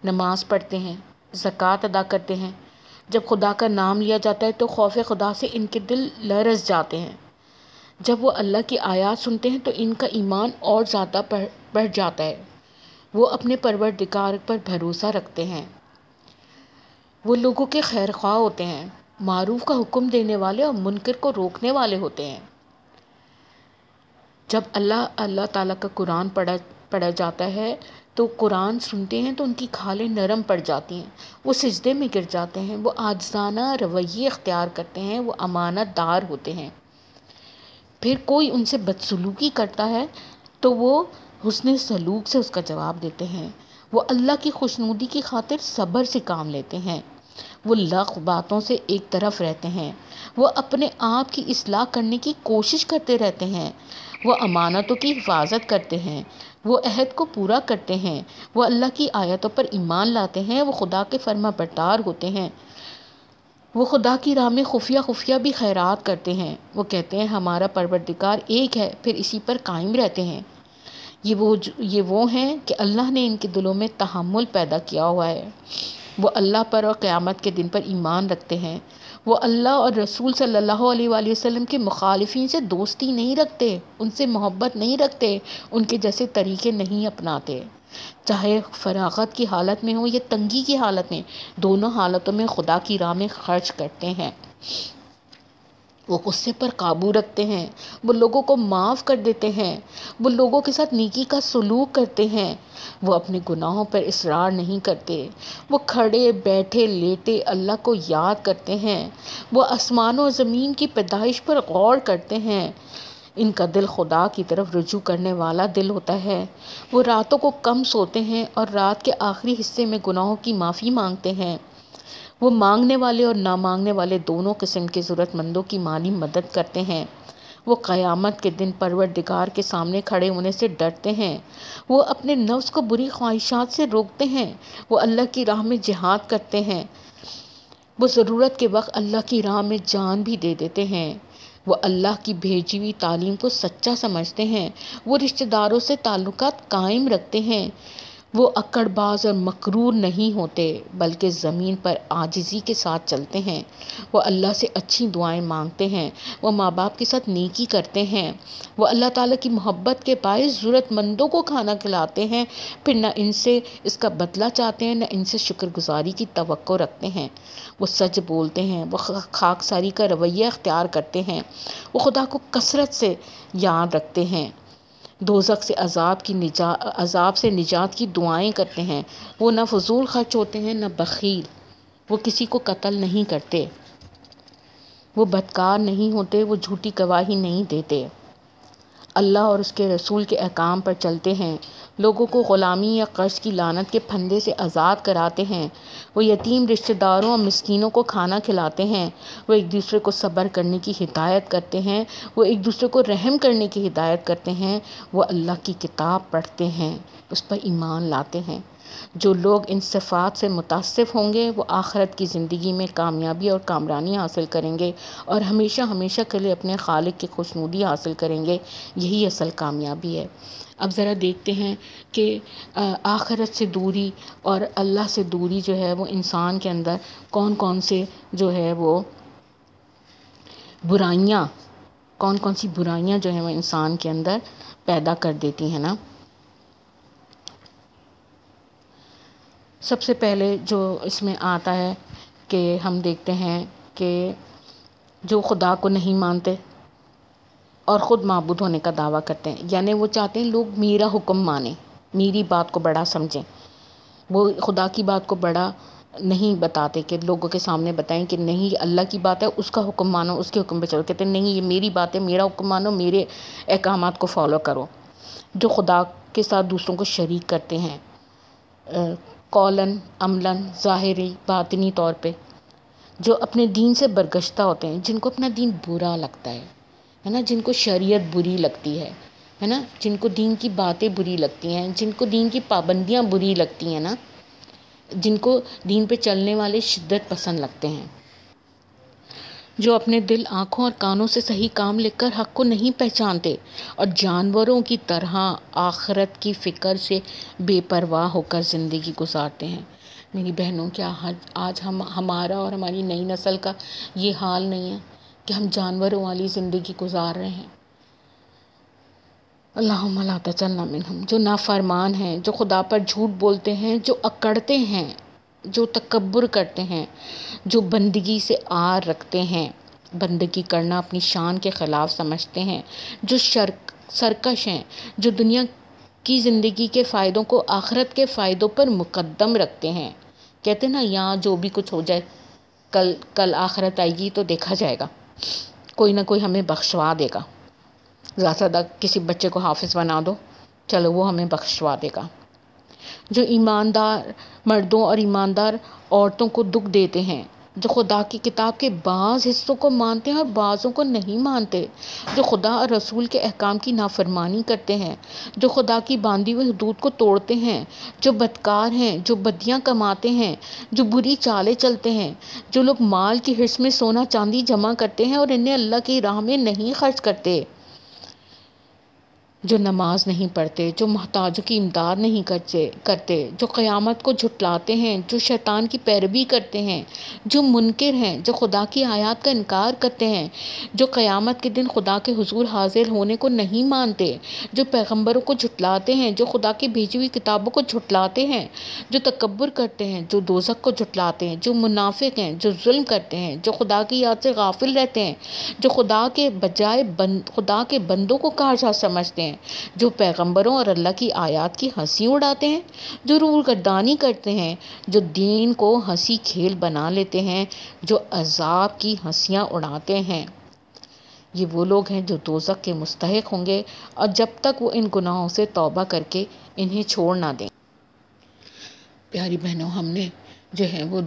نماز پڑھتے ہیں، زکوٰۃ ادا کرتے ہیں۔ جب خدا کا نام لیا جاتا ہے تو خوف خدا سے ان کے دل لرز جاتے ہیں۔ جب وہ اللہ کی آیات سنتے ہیں تو ان کا ایمان اور زیادہ بڑھ جاتا ہے۔ وہ اپنے پروردگار پر بھروسہ رکھتے ہیں۔ وہ لوگوں کے خیر خواہ ہوتے ہیں، معروف کا حکم دینے والے اور منکر کو روکنے والے ہوتے ہیں۔ جب اللہ تعالیٰ کا قرآن پڑھا جاتا ہے تو قرآن سنتے ہیں تو ان کی کھالیں نرم پڑ جاتی ہیں، وہ سجدے میں گر جاتے ہیں، وہ عاجزانہ رویے اختیار کرتے ہیں، وہ امانت دار ہوتے ہیں۔ پھر کوئی ان سے بدسلوکی کرتا ہے تو وہ حسن سلوک سے اس کا جواب دیتے ہیں۔ وہ اللہ کی خوشنودی کی خاطر صبر سے کام لیتے ہیں۔ وہ لغو باتوں سے ایک طرف رہتے ہیں۔ وہ اپنے آپ کی اصلاح کرنے کی کوشش کرتے رہتے ہیں۔ وہ امانتوں کی حفاظت کرتے ہیں۔ وہ عہد کو پورا کرتے ہیں۔ وہ اللہ کی آیتوں پر ایمان لاتے ہیں۔ وہ خدا کے فرما بردار ہوتے ہیں۔ وہ خدا کی راہ میں خفیہ بھی خیرات کرتے ہیں۔ وہ کہتے ہیں ہمارا پروردگار ایک ہے، پھر اسی پر قائم رہتے ہیں۔ یہ وہ ہیں کہ اللہ نے ان کے دلوں میں تحمل پیدا کیا ہوا ہے۔ وہ اللہ پر اور قیامت کے دن پر ایمان رکھتے ہیں۔ وہ اللہ اور رسول صلی اللہ علیہ وآلہ وسلم کے مخالفین سے دوستی نہیں رکھتے، ان سے محبت نہیں رکھتے، ان کے جیسے طریقے نہیں اپناتے، چاہے فراغت کی حالت میں ہو یا تنگی کی حالت میں، دونوں حالتوں میں خدا کی راہ میں خرچ کرتے ہیں۔ وہ غصے پر قابو رکھتے ہیں، وہ لوگوں کو معاف کر دیتے ہیں، وہ لوگوں کے ساتھ نیکی کا سلوک کرتے ہیں، وہ اپنے گناہوں پر اصرار نہیں کرتے، وہ کھڑے بیٹھے لیٹے اللہ کو یاد کرتے ہیں، وہ آسمان و زمین کی پیدائش پر غور کرتے ہیں۔ ان کا دل خدا کی طرف رجوع کرنے والا دل ہوتا ہے۔ وہ راتوں کو کم سوتے ہیں اور رات کے آخری حصے میں گناہوں کی معافی مانگتے ہیں۔ وہ مانگنے والے اور نہ مانگنے والے دونوں قسم کے ضرورت مندوں کی مالی مدد کرتے ہیں۔ وہ قیامت کے دن پروردگار کے سامنے کھڑے ہونے سے ڈرتے ہیں۔ وہ اپنے نفس کو بری خواہشات سے روکتے ہیں۔ وہ اللہ کی راہ میں جہاد کرتے ہیں۔ وہ ضرورت کے وقت اللہ کی راہ میں جان بھی دے دیتے ہیں۔ وہ اللہ کی بھیجی ہوئی تعلیم کو سچا سمجھتے ہیں۔ وہ رشتہ داروں سے تعلقات قائم رکھتے ہیں۔ وہ اکڑ باز اور مغرور نہیں ہوتے بلکہ زمین پر عاجزی کے ساتھ چلتے ہیں۔ وہ اللہ سے اچھی دعائیں مانگتے ہیں، وہ ماں باپ کے ساتھ نیکی کرتے ہیں، وہ اللہ تعالیٰ کی محبت کے باعث ضرورت مندوں کو کھانا کھلاتے ہیں، پھر نہ ان سے اس کا بدلہ چاہتے ہیں، نہ ان سے شکر گزاری کی توقع رکھتے ہیں۔ وہ سچ بولتے ہیں، وہ خاکساری کا رویہ اختیار کرتے ہیں، وہ خدا کو کثرت سے یاد رکھتے ہیں، دوزخ سے عذاب سے نجات کی دعائیں کرتے ہیں، وہ نہ فضول خرچ ہوتے ہیں نہ بخیل، وہ کسی کو قتل نہیں کرتے، وہ بدکار نہیں ہوتے، وہ جھوٹی گواہی نہیں دیتے، اللہ اور اس کے رسول کے احکام پر چلتے ہیں، لوگوں کو غلامی یا قرض کی لعنت کے پھندے سے آزاد کراتے ہیں، وہ یتیم رشتہ داروں اور مسکینوں کو کھانا کھلاتے ہیں، وہ ایک دوسرے کو صبر کرنے کی ہدایت کرتے ہیں، وہ ایک دوسرے کو رحم کرنے کی ہدایت کرتے ہیں، وہ اللہ کی کتاب پڑھتے ہیں، اس پر ایمان لاتے ہیں۔ جو لوگ ان صفات سے متصف ہوں گے وہ آخرت کی زندگی میں کامیابی اور کامرانی حاصل کریں گے اور ہمیشہ ہمیشہ کے لیے اپنے خالق کی خوشنودی حاصل کریں گے۔ یہی اصل کامیابی ہے۔ اب ذرا دیکھتے ہیں کہ آخرت سے دوری اور اللہ سے دوری جو ہے وہ انسان کے اندر کون کون سے جو ہے وہ برائیاں، کون کون سی برائیاں جو ہیں وہ انسان کے اندر پیدا کر دیتی ہیں نا۔ سب سے پہلے جو اس میں آتا ہے کہ ہم دیکھتے ہیں کہ جو خدا کو نہیں مانتے اور خود معبود ہونے کا دعویٰ کرتے ہیں، یعنی وہ چاہتے ہیں لوگ میرا حکم مانیں، میری بات کو بڑا سمجھیں، وہ خدا کی بات کو بڑا نہیں بتاتے کہ لوگوں کے سامنے بتائیں کہ نہیں یہ اللہ کی بات ہے، اس کا حکم مانو، اس کے حکم پہ چلو، کہتے ہیں نہیں یہ میری بات ہے، میرا حکم مانو، میرے احکامات کو فالو کرو۔ جو خدا کے ساتھ دوسروں کو شریک کرتے ہیں قولاً عملاً ظاہری باطنی طور پہ، جو اپنے دین سے برگشتہ ہوتے ہیں، جن کو اپنا دین برا لگتا ہے نا، جن کو شریعت بری لگتی ہے نا، جن کو دین کی باتیں بری لگتی ہیں، جن کو دین کی پابندیاں بری لگتی ہیں نا، جن کو دین پہ چلنے والے شدت پسند لگتے ہیں، جو اپنے دل، آنکھوں اور کانوں سے صحیح کام لے کر حق کو نہیں پہچانتے اور جانوروں کی طرح آخرت کی فکر سے بے پرواہ ہو کر زندگی گزارتے ہیں۔ میری بہنوں، کیا آج ہمارا اور ہماری نئی نسل کا یہ حال نہیں ہے کہ ہم جانوروں والی زندگی گزار رہے ہیں؟ اللہم لا تجعلنا منہم۔ جو نافرمان ہیں، جو خدا پر جھوٹ بولتے ہیں، جو اکڑتے ہیں، جو تکبر کرتے ہیں، جو بندگی سے آر رکھتے ہیں، بندگی کرنا اپنی شان کے خلاف سمجھتے ہیں، جو سرکش ہیں، جو دنیا کی زندگی کے فائدوں کو آخرت کے فائدوں پر مقدم رکھتے ہیں۔ کہتے ہیں نا یہاں جو بھی کچھ ہو جائے، کل آخرت آئے گی تو دیکھا جائے گا، کوئی نہ کوئی ہمیں بخشوا دے گا، زیادہ سے زیادہ کسی بچے کو حافظ بنا دو، چلو وہ ہمیں بخشوا دے گا۔ جو ایماندار مردوں اور ایماندار عورتوں کو دکھ دیتے ہیں، جو خدا کی کتاب کے بعض حصوں کو مانتے ہیں اور بعضوں کو نہیں مانتے، جو خدا اور رسول کے احکام کی نافرمانی کرتے ہیں، جو خدا کی باندھی ہوئی حدود کو توڑتے ہیں، جو بدکار ہیں، جو بدیاں کماتے ہیں، جو بری چالیں چلتے ہیں، جو لوگ مال کی حرص میں سونا چاندی جمع کرتے ہیں اور انہیں اللہ کی راہ میں نہیں خرچ کرتے، جو نماز نہیں پڑھتے، جو محتاجوں کی امداد نہیں کرتے، جو قیامت کو جھٹلاتے ہیں، جو شیطان کی پیروی کرتے ہیں، جو منکر ہیں، جو خدا کی آیات کا انکار کرتے ہیں، جو قیامت کے دن خدا کے حضور حاضر ہونے کو نہیں مانتے، جو پیغمبروں کو جھٹلاتے ہیں، جو خدا کی بھیجی ہوئی کتابوں کو جھٹلاتے ہیں، جو تکبر کرتے ہیں، جو دوزخ کو جھٹلاتے ہیں، جو منافق ہیں، جو ظلم کرتے ہیں، جو خدا کی یاد سے غافل رہتے ہیں، جو خدا کے بجائے خدا کے بندوں کو کارساز سمجھتے ہیں، جو پیغمبروں اور اللہ کی آیات کی ہنسی اڑاتے ہیں، جو روگردانی کرتے ہیں، جو دین کو ہنسی کھیل بنا لیتے ہیں، جو عذاب کی ہنسیاں اڑاتے ہیں، یہ وہ لوگ ہیں جو دوزخ کے مستحق ہوں گے، اور جب تک وہ ان گناہوں سے توبہ کر کے انہیں چھوڑ نہ دیں۔ پیاری بہنوں، ہم نے جو ہے وہ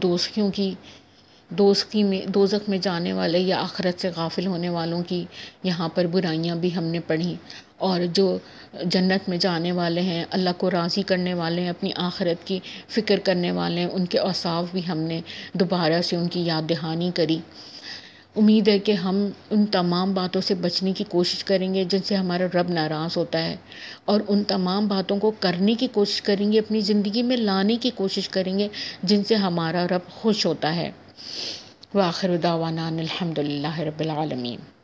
دوزخ میں جانے والے یا آخرت سے غافل ہونے والوں کی یہاں پر برائیاں بھی ہم نے پڑھی، اور جو جنت میں جانے والے ہیں، اللہ کو راضی کرنے والے ہیں، اپنی آخرت کی فکر کرنے والے ہیں، ان کے اوصاف بھی ہم نے دوبارہ سے ان کی یاد دہانی کری۔ امید ہے کہ ہم ان تمام باتوں سے بچنے کی کوشش کریں گے جن سے ہمارا رب ناراض ہوتا ہے، اور ان تمام باتوں کو کرنے کی کوشش کریں گے، اپنی زندگی میں لانے کی کوشش کریں گے جن سے ہمارا رب خوش ہوتا ہے۔ وآخر دعوانا ان الحمد للہ رب العالمین۔